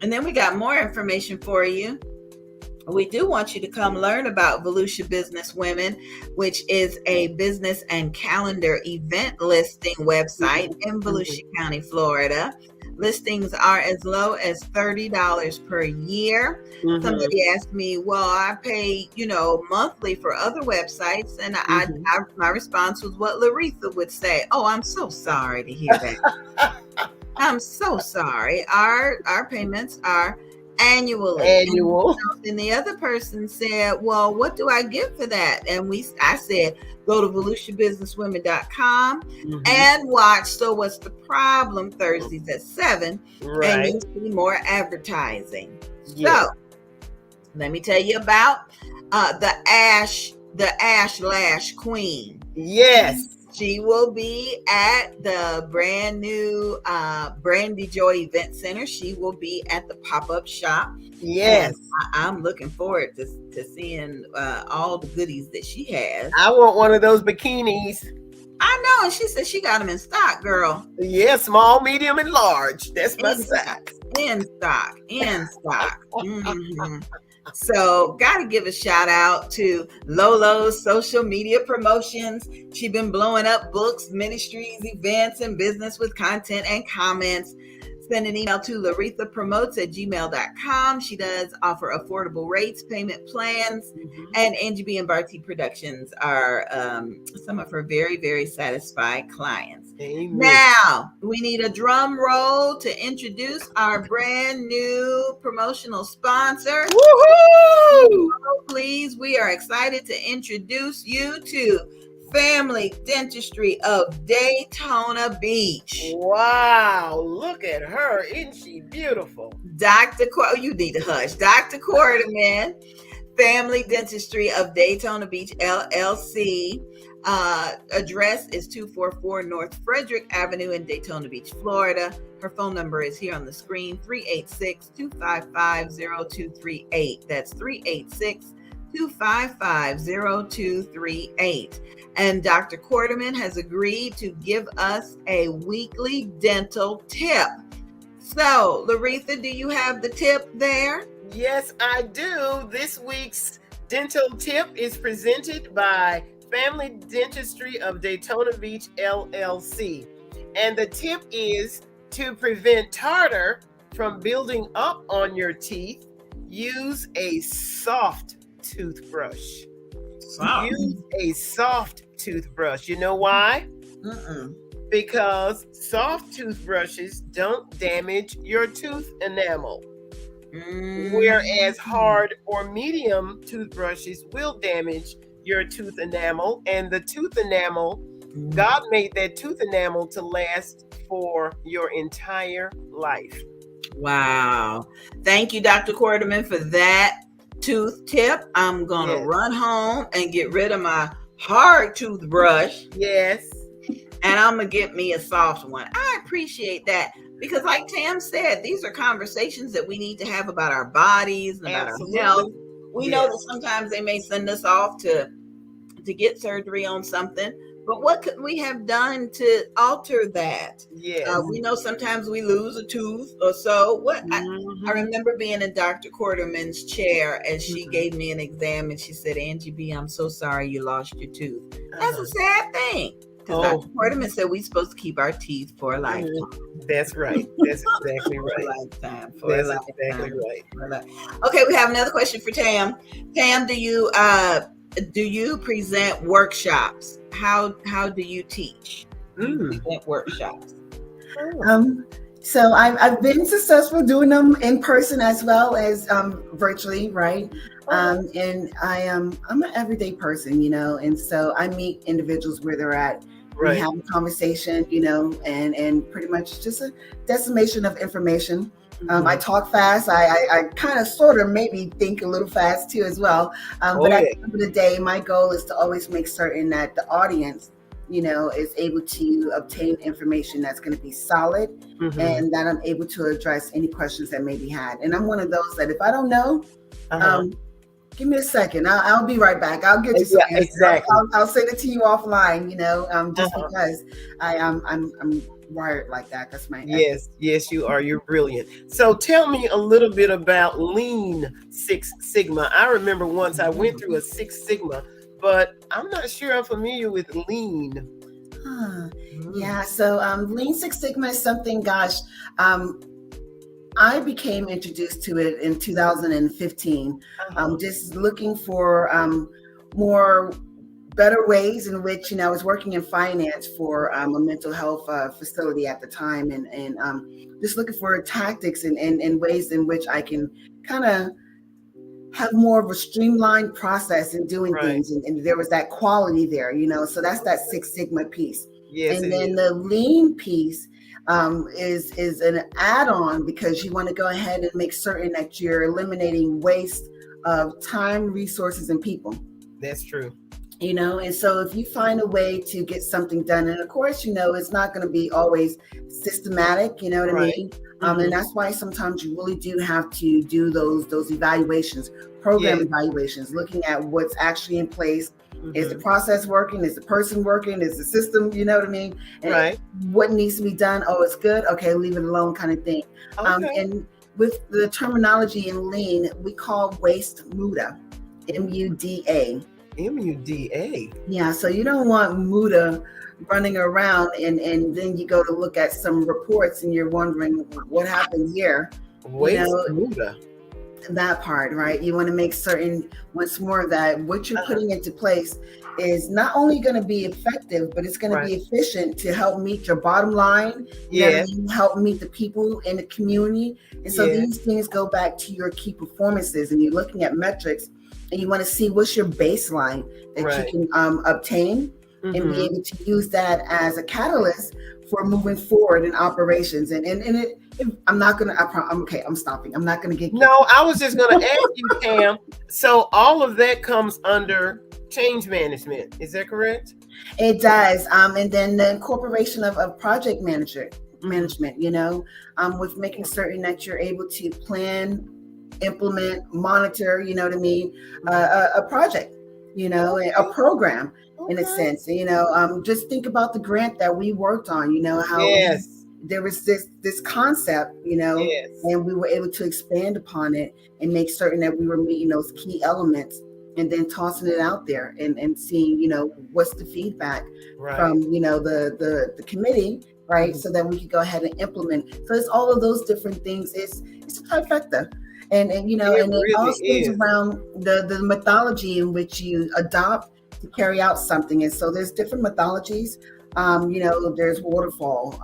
C: And then we got more information for you. We do want you to come learn about Volusia Business Women, which is a business and calendar event listing website in Volusia County, Florida. Listings are as low as $30 per year. Somebody asked me, well, I pay, monthly for other websites. And my response was what Laretha would say. Oh, I'm so sorry to hear that. I'm so sorry. Our payments are Annually.
A: Annual.
C: And the other person said, well, what do I get for that? And I said, go to volusiabusinesswomen.com
A: Mhm.
C: and watch So What's the Problem Thursdays at 7.
A: Right.
C: And you'll see more advertising.
A: Yes.
C: So let me tell you about the Ash Lash Queen.
A: Yes.
C: She will be at the brand new Brandy Joy Event Center. She will be at the pop-up shop.
A: Yes.
C: I'm looking forward to seeing all the goodies that she has.
A: I want one of those bikinis.
C: I know, and she said she got them in stock, girl.
A: Yeah, small, medium, and large. That's my size.
C: In stock. Mhm. So, got to give a shout out to Lolo's social media promotions. She's been blowing up books, ministries, events, and business with content and comments. Send an email to larethapromotes@gmail.com. She does offer affordable rates, payment plans, and Angie B and Barty Productions are some of her very, very satisfied clients.
A: Amen.
C: Now, we need a drum roll to introduce our brand new promotional sponsor.
A: Woohoo!
C: Please, we are excited to introduce you to Family Dentistry of Daytona Beach.
A: Wow, look at her. Isn't she beautiful?
C: You need to hush. Dr. Quarterman, Family Dentistry of Daytona Beach, LLC. Address is 244 North Frederick Avenue in Daytona Beach, Florida. Her phone number is here on the screen, 386-255-0238. That's 386-255-0238. And Dr. Quarterman has agreed to give us a weekly dental tip. So, Laretha, do you have the tip there?
A: Yes, I do. This week's dental tip is presented by Family Dentistry of Daytona Beach, LLC. And the tip is to prevent tartar from building up on your teeth, use a soft toothbrush. Use a soft toothbrush. You know why? Because soft toothbrushes don't damage your tooth enamel. Whereas hard or medium toothbrushes will damage your tooth enamel. And the tooth enamel, God made that tooth enamel to last for your entire life.
C: Wow. Thank you, Dr. Quarterman, for that tooth tip. I'm going to run home and get rid of my hard toothbrush.
A: Yes.
C: And I'm going to get me a soft one. I appreciate that because like Tam said, these are conversations that we need to have about our bodies and about our health. We know that sometimes they may send us off to get surgery on something, but what could we have done to alter that? We know sometimes we lose a tooth or so. I remember being in Dr. Quarterman's chair as she gave me an exam and she said, Angie B, I'm so sorry you lost your tooth. That's a sad thing. Because Dr. Quarterman said we're supposed to keep our teeth for a lifetime.
A: That's right. That's exactly right.
C: That's exactly right. Okay, we have another question for Tam. Tam, do you present workshops? How do you teach? Present workshops.
D: So I've been successful doing them in person as well as virtually, right? And I'm an everyday person, and so I meet individuals where they're at. We have a conversation, and pretty much just a decimation of information. I talk fast. I kind of sort of maybe think a little fast too as well. But at the end of the day, my goal is to always make certain that the audience, is able to obtain information that's going to be solid and that I'm able to address any questions that may be had. And I'm one of those that if I don't know, give me a second. I'll be right back. I'll get you some answers.
A: Exactly.
D: I'll send it to you offline, just because I'm wired like that. That's my
A: Yes, you are. You're brilliant. So tell me a little bit about Lean Six Sigma. I remember once I went through a Six Sigma, but I'm not sure I'm familiar with Lean.
D: Yeah, so Lean Six Sigma is something, I became introduced to it in 2015, just looking for more better ways in which, I was working in finance for a mental health facility at the time, and just looking for tactics and ways in which I can kind of have more of a streamlined process in doing
A: Right.
D: things, and there was that quality there, so that's that Six Sigma piece.
A: Yes,
D: And
A: it
D: then
A: is.
D: the lean piece is an add-on, because you want to go ahead and make certain that you're eliminating waste of time, resources, and people.
A: That's true.
D: And so if you find a way to get something done, and of course, it's not going to be always systematic, you know what
A: Right.
D: I mean? And that's why sometimes you really do have to do those evaluations, program
A: Yes.
D: evaluations, looking at what's actually in place. Is the
A: Mhm.
D: process working? Is the person working? Is the system, you know what I mean? And
A: Right.
D: what needs to be done? Oh, it's good. Okay, leave it alone, kind of thing.
A: Okay.
D: And with the terminology in lean, we call waste MUDA, MUDA.
A: MUDA.
D: Yeah, so you don't want MUDA running around, and then you go to look at some reports and you're wondering what happened here.
A: Waste
D: know,
A: Muda.
D: That part, right? You want to make certain, once more, that what you're putting into place is not only going to be effective, but it's going to be efficient to help meet your bottom line. You know what I
A: Yes.
D: mean? Help meet the people in the community. And so
A: Yes.
D: these things go back to your key performances, and you're looking at metrics, and you want to see what's your baseline that
A: Right.
D: you can obtain, and be
A: Mhm.
D: able to use that as a catalyst for moving forward in operations. And I'm not gonna. I'm stopping. I'm not gonna get.
A: No, I was just going to ask you, Pam. So all of that comes under change management. Is that correct?
D: It does. And then the incorporation of project management. With making certain that you're able to plan, implement, monitor. You know what I mean? A project. A program. In a
A: Okay.
D: sense, just think about the grant that we worked on, how
A: Yes.
D: there was this concept,
A: Yes.
D: and we were able to expand upon it and make certain that we were meeting those key elements, and then tossing it out there and seeing, what's the feedback
A: Right.
D: from, the committee, right? So that we could go ahead and implement. So it's all of those different things. It's a trifecta. And
A: It
D: and it
A: really
D: also is
A: is.
D: around the methodology in which you adopt to carry out something. And so there's different methodologies. There's waterfall,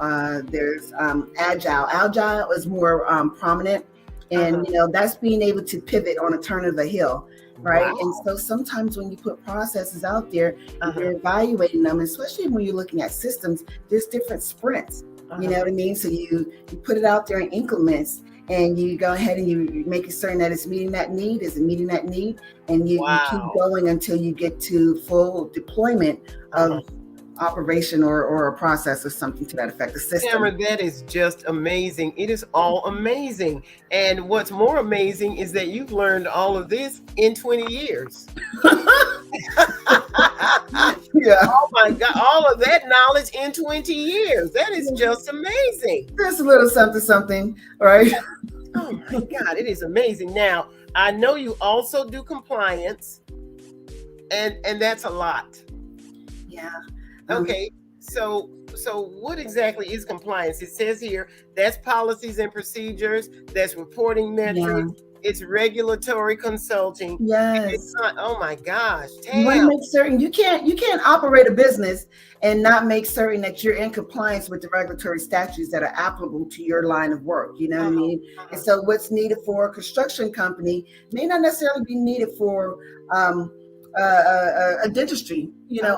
D: there's agile. Agile is more prominent, and that's being able to pivot on a turn of the hill, right?
A: Wow.
D: And so sometimes when you put processes out there,
A: Uh-huh.
D: you're evaluating them, especially when you're looking at systems. There's different sprints. You know what I mean? So you put it out there in increments, and you go ahead and you make certain that it's meeting that need. Is it meeting that need? And you keep
A: Wow.
D: going until you get to full deployment of operation or a process or something to that effect. The system.
A: Tamara, that is just amazing. It is all amazing. And what's more amazing is that you've learned all of this in 20 years.
D: Yeah,
A: Oh my God, all of that knowledge in 20 years. That is just amazing.
D: there's a little something, right?
A: Oh my God, it is amazing. Now, I know you also do compliance, and that's a lot.
D: Yeah.
A: Okay, so what exactly is compliance? It says here that's policies and procedures, that's reporting metrics, it's regulatory consulting.
D: Yes.
A: It's not, oh my gosh,
D: You want to
A: Tam.
D: make certain you can't operate a business and not make certain that you're in compliance with the regulatory statutes that are applicable to your line of work. You know what I mean? And so what's needed for a construction company may not necessarily be needed for a dentistry,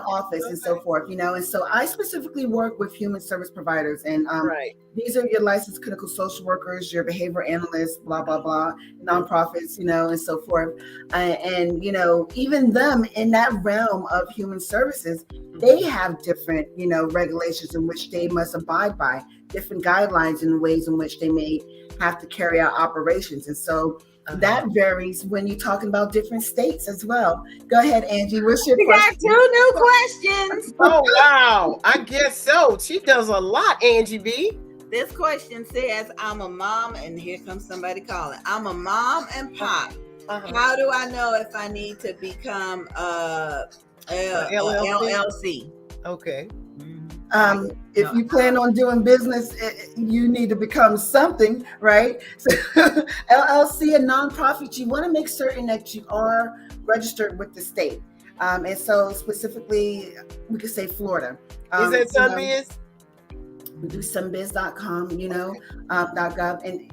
D: office and so forth, and so I specifically work with human service providers, and
A: Right.
D: these are your licensed clinical social workers, your behavior analysts, blah, blah, blah, nonprofits, and so forth. And, even them in that realm of human services, they have different, regulations in which they must abide by, different guidelines in the ways in which they may have to carry out operations. And so that varies when you're talking about different states as well. Go ahead, Angie. What's your
C: We got
D: question?
C: 2 new questions.
A: Oh wow, I guess so. She does a lot, Angie B.
C: This question says, I'm a mom, and here comes somebody calling. I'm a mom and pop. How do I know if I need to become a LLC?
A: Okay.
D: If you plan on doing business, you need to become something, right? So, LLC, a nonprofit, you want to make certain that you are registered with the state. And so specifically, we could say Florida.
A: Is that
D: You know,
A: Sunbiz?
D: we do sunbiz.com,
A: Okay.
D: .gov, and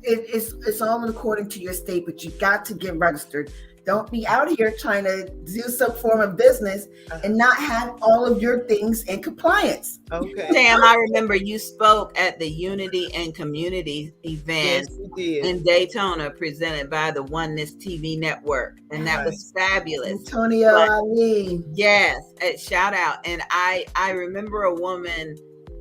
D: it's all according to your state, but you got to get registered. Don't be out here trying to do some form of business and not have all of your things in compliance.
A: Okay.
C: Tam, I remember you spoke at the Unity and Community event
A: Yes, we did.
C: in Daytona presented by the Oneness TV network, and that was fabulous.
D: Antonio
C: But-
D: Ali.
C: Yes, shout out. And I remember a woman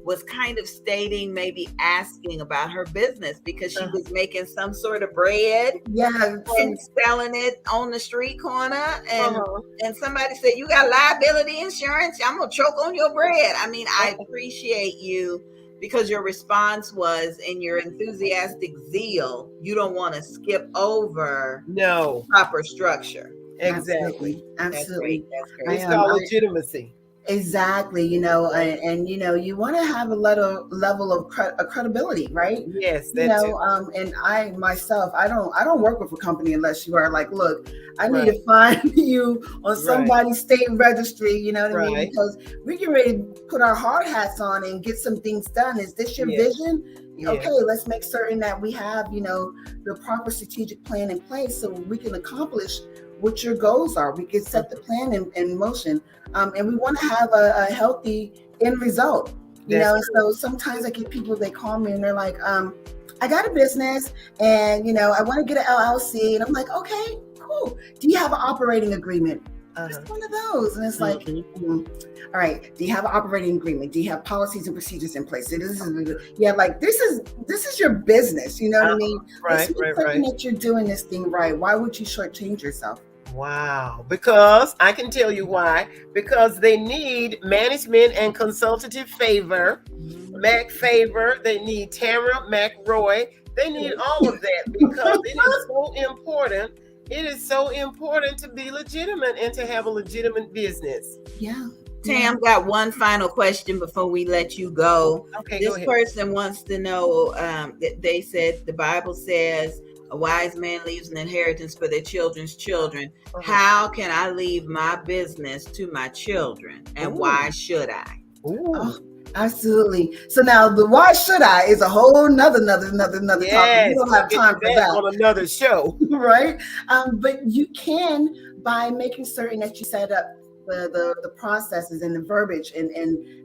C: was kind of stating, maybe asking about her business because she was making some sort of bread
D: Yeah.
C: and selling it on the street corner, and somebody said, you got liability insurance, I'm gonna choke on your bread. I mean, I appreciate you because your response was, in your enthusiastic zeal, you don't want to skip over
A: No,
C: proper structure.
A: exactly.
D: Absolutely.
C: That's great.
A: It's called legitimacy.
D: Exactly. And you want to have a level of credibility, right?
A: Yes, that too.
D: And I myself, I don't work with a company unless you are like, look, I need
A: Right.
D: to find you on somebody's state registry, you know what I mean?
A: Right.
D: Because we get ready to put our hard hats on and get some things done. Is this your
A: Yes.
D: vision?
A: Yes.
D: Okay, let's make certain that we have, the proper strategic plan in place so we can accomplish what your goals are. We can set the plan in motion. And we want to have a healthy end result. So sometimes I get people, they call me and they're like, I got a business and, I want to get an LLC. And I'm like, okay, cool. Do you have an operating agreement? It's one of those. And it's like, all right, do you have an operating agreement? Do you have policies and procedures in place? This is your business. You know what I mean?
A: Right.
D: That you're doing this thing right. Why would you shortchange yourself?
A: Wow. Because I can tell you why. Because they need management and consultative favor, Mac Favor. They need Tamara McRoy. They need all of that because it is so important. It is so important to be legitimate and to have a legitimate business.
D: Yeah.
C: Tam, got one final question before we let you go.
A: Okay,
C: This
A: go ahead.
C: person wants to know that they said the Bible says a wise man leaves an inheritance for their children's children. How can I leave my business to my children, and why should I?
A: Ooh.
D: Absolutely. So now the why should I is a whole another topic.
A: Yes,
D: We don't have time for that.
A: on another show.
D: Right? But you can, by making certain that you set up the processes and the verbiage and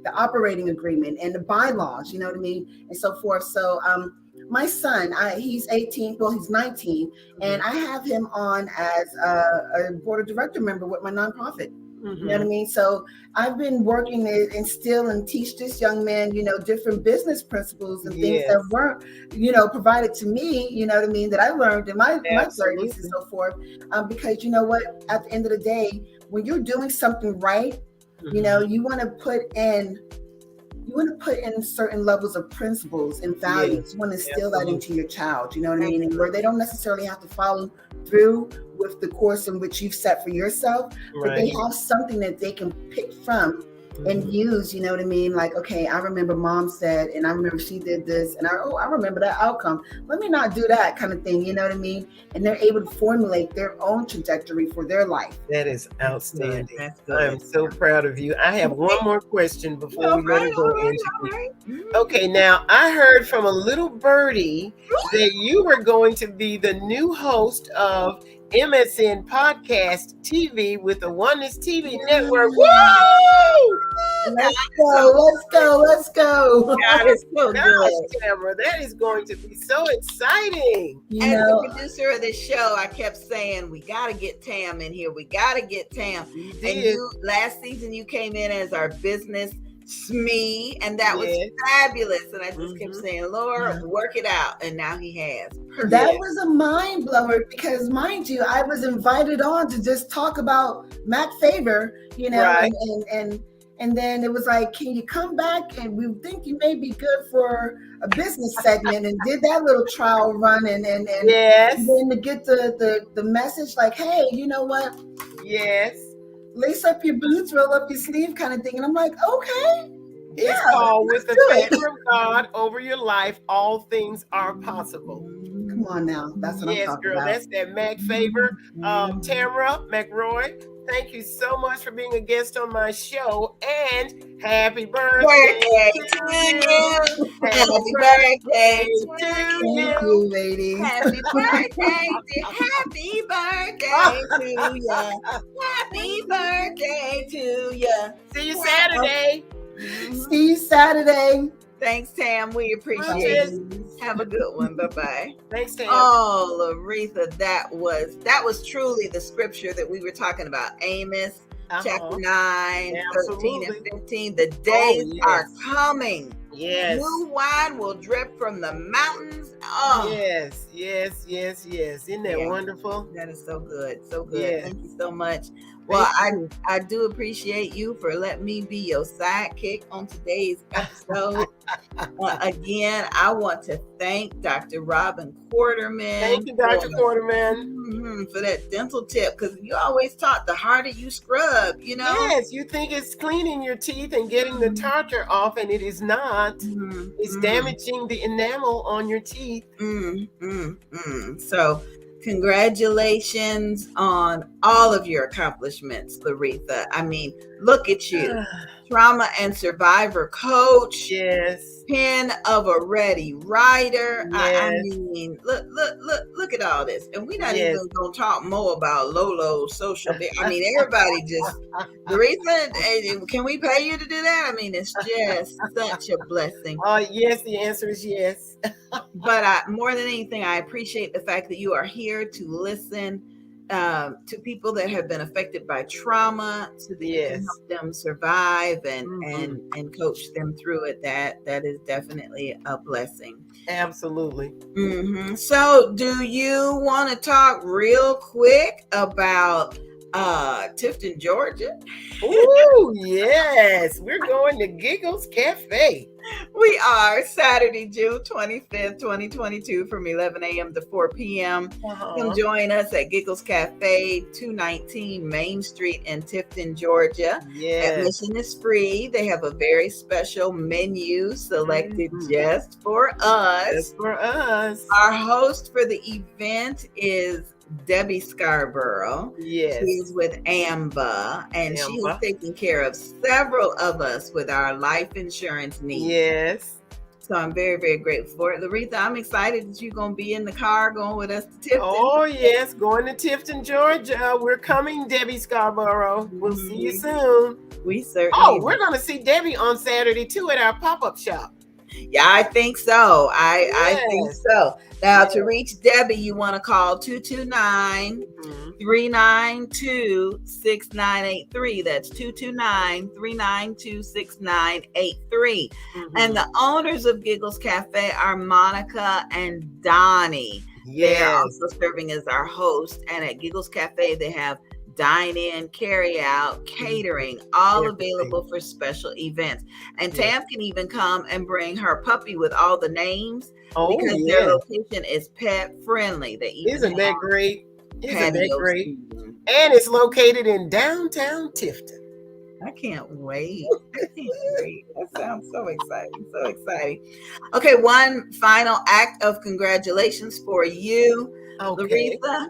D: the operating agreement and the bylaws, you know what I mean? And so forth. So my son, he's 18, well, he's 19, and I have him on as a board of director member with my nonprofit. You know what I mean? So I've been working to instill and teach this young man, different business principles and things that weren't, provided to me, you know what I mean, that I learned in my 30s and so forth. Because you know what, at the end of the day, when you're doing something right, you want to put in certain levels of principles and values. You want to instill that into your child, you know what I mean? And where they don't necessarily have to follow through with the course in which you've set for yourself, but they have something that they can pick from and use, you know what I mean? Like, okay, I remember mom said, and I remember she did this, and I remember that outcome. Let me not do that kind of thing, you know what I mean? And they're able to formulate their own trajectory for their life.
A: That is outstanding.
C: That's good.
A: I'm so proud of you. I have one more question before we let it go. Angie. Okay, now I heard from a little birdie that you were going to be the new host of MSN Podcast TV with the Oneness TV Network. Woo!
D: Let's go.
C: God is so
A: Gosh,
C: good.
A: Tamara, that is going to be so exciting.
C: As the producer of this show, I kept saying, we got to get Tam in here. We got to get Tam. And last season, you came in as our business SME, and that was fabulous. And I just kept saying, Lord, work it out. And now he has.
D: That was a mind blower because, mind you, I was invited on to just talk about Mac Favor, and then it was like, can you come back? And we think you may be good for a business segment, and did that little trial run, and then to get the message like, hey, you know what?
A: Yes.
D: Lace up your boots, roll up your sleeve kind of thing. And I'm like, okay.
A: It's called With the Favor of God Over Your Life, All Things Are Possible.
D: Come on now. That's what I'm talking about.
A: That's that Mac Favor. Tamara McRoy, thank you so much for being a guest on my show. And happy birthday
C: Birthday
A: to
C: to
A: you.
C: you.
A: Happy
C: Happy birthday
A: to
C: to
D: Thank
A: you.
D: you, ladies.
C: Happy birthday to ya. Happy birthday to ya.
A: See you Saturday.
D: See you Saturday.
C: Thanks, Tam. We appreciate
A: Yes.
C: it. Have a good one. Bye-bye.
A: Thanks, Tam.
C: Oh, Laretha, that was truly the scripture that we were talking about. Amos chapter 9, 13 and 15. The days are coming.
A: Yes.
C: New wine will drip from the mountains. Oh,
A: Yes. Isn't that wonderful?
C: that is so good. So good.
A: Yes.
C: Thank you so much. Well,
A: Thank you.
C: I do appreciate you for letting me be your sidekick on today's episode. Again, I want to thank Dr. Robin Quarterman.
A: Thank you, Dr. Quarterman.
C: For that dental tip, because you always taught the harder you scrub, you know?
A: Yes, you think it's cleaning your teeth and getting the tartar off, and it is not. It's damaging the enamel on your teeth.
C: So, congratulations on all of your accomplishments, Laretha. I mean, look at you. Trauma and survivor coach.
A: Yes.
C: Pen of a ready writer. I
A: Yes.
C: mean, look at all this. And we're not
A: Yes.
C: even going to talk more about Lolo's social media. I mean, everybody just, Laretha, can we pay you to do that? I mean, it's just such a blessing.
A: Yes, the answer is yes.
C: But more than anything, I appreciate the fact that you are here to listen to people that have been affected by trauma, so that you can help them survive and coach them through it. That is definitely a blessing.
A: Absolutely.
C: So, do you want to talk real quick about Tifton, Georgia?
A: Ooh, yes. We're going to Giggles Cafe.
C: We are Saturday, June 25th, 2022 from 11 a.m. to 4 p.m. Come join us at Giggles Cafe, 219 Main Street in Tifton, Georgia.
A: Yes.
C: Admission is free. They have a very special menu selected just for us.
A: Just for us.
C: Our host for the event is Debbie Scarborough.
A: Yes.
C: She's with AMBA, and she is taking care of several of us with our life insurance needs.
A: Yes.
C: So I'm very, very grateful for it. Laretha, I'm excited that you're going to be in the car going with us to Tifton.
A: Oh, yes. Going to Tifton, Georgia. We're coming, Debbie Scarborough. We'll see you soon.
C: We certainly.
A: Oh, we're going to see Debbie on Saturday, too, at our pop-up shop.
C: Yeah, I think so. I think so. Now, to reach Debbie, you want to call 229-392-6983. That's 229-392-6983. And the owners of Giggles Cafe are Monica and Donnie. They are also serving as our host. And at Giggles Cafe, they have dine-in, carry-out, catering, all available for special events. And Tam can even come and bring her puppy with all the names because their location is pet friendly.
A: Isn't that great? Isn't that great? And it's located in downtown Tifton.
C: I can't wait. That sounds so exciting. So exciting. Okay, one final act of congratulations for you, Laretha.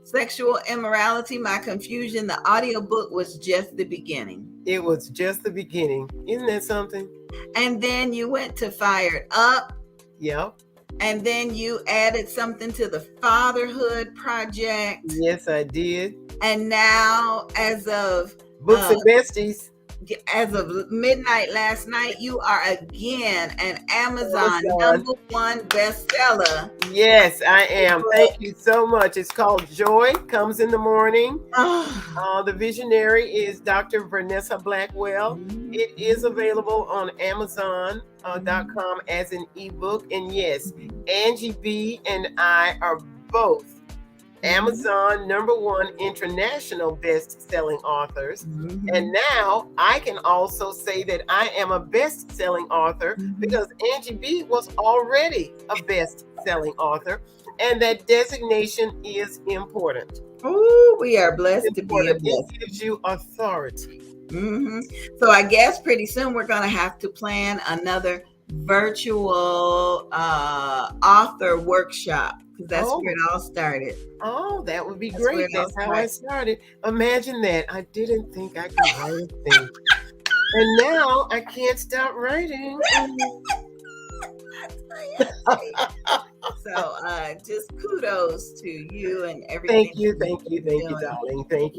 C: Sexual Immorality, My Confusion. The audiobook was just the beginning.
A: It was just the beginning. Isn't that something?
C: And then you went to Fired Up.
A: Yep.
C: And then you added something to the Fatherhood Project.
A: Yes, I did.
C: And now, as of
A: Books and Besties.
C: As of midnight last night, you are again an Amazon #1 bestseller.
A: Yes, I am. Thank you so much. It's called Joy Comes in the Morning. The visionary is Dr. Vanessa Blackwell. It is available on Amazon.com as an ebook. And yes, Angie B and I are both Amazon #1 international best-selling authors. And now I can also say that I am a best-selling author because Angie B was already a best-selling author, and that designation is important.
C: Oh, we are blessed to be a blessing.
A: It gives you authority.
C: So I guess pretty soon we're going to have to plan another virtual author workshop because that's
A: Oh.
C: where it all started.
A: Oh, that would be
C: That's where
A: great.
C: it all
A: That's how I started. Imagine that. I didn't think I could write a thing. And now I can't stop writing.
C: So just kudos to you and everything.
A: Thank you,
C: doing.
A: darling. Thank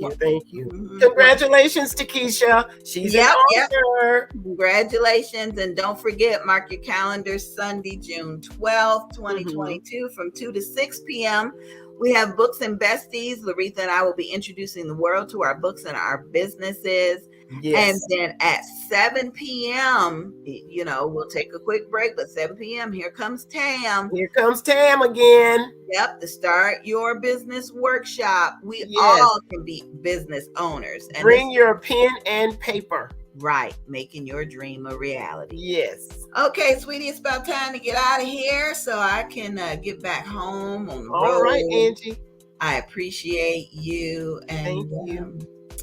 A: you.
C: Mhm.
A: Congratulations to Keisha. She's
C: Yep,
A: an
C: yep.
A: author.
C: Congratulations. And don't forget, mark your calendars, Sunday, June 12th,
A: Mm-hmm.
C: 2022 from 2 to 6 p.m. We have Books and Besties. Laretha and I will be introducing the world to our books and our businesses.
A: Yes.
C: And then at 7 p.m., we'll take a quick break, but 7 p.m., here comes Tam.
A: Here comes Tam again.
C: Yep, the Start Your Business Workshop. We
A: Yes.
C: all can be business owners. And
A: Bring your pen and paper.
C: right, making your dream a reality.
A: Yes.
C: Okay, sweetie, it's about time to get out of here so I can get back home on the road.
A: All right, Angie.
C: I appreciate you. And
A: Thank you.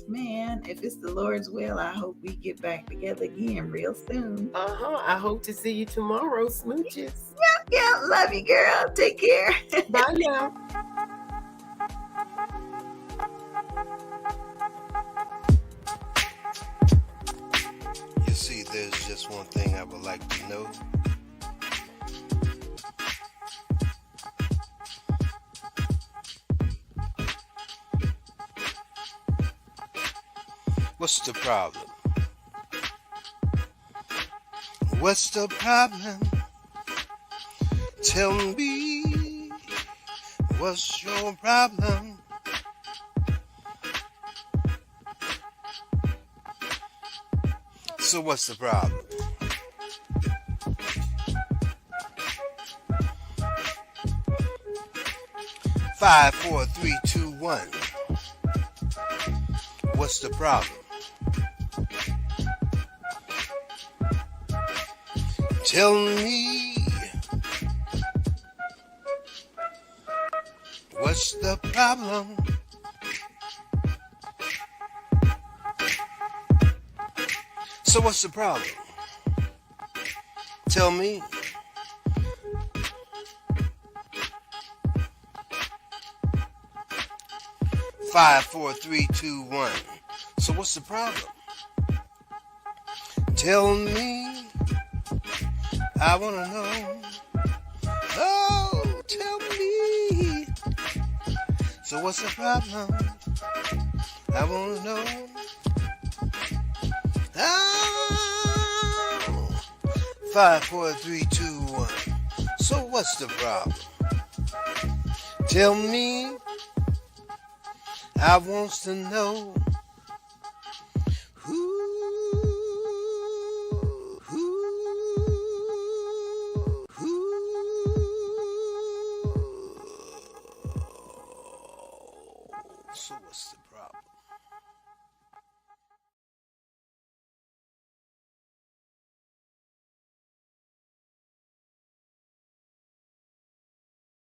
C: man, if it's the Lord's will, I hope we get back together again real soon.
A: I hope to see you tomorrow. Smooches.
C: Yeah, love you, girl. Take care.
A: Bye now.
B: You see, there's just one thing I would like to know. What's the problem? What's the problem? Tell me, what's your problem? So what's the problem? Five, four, three, two, one. What's the problem? Tell me, what's the problem? So what's the problem? Tell me. Five, four, three, two, one. So what's the problem? Tell me. I wanna know. Oh, tell me. So what's the problem? I wanna know. Oh, 5, 4, 3, 2, 1. So what's the problem? Tell me. I wants to know. So what's the problem?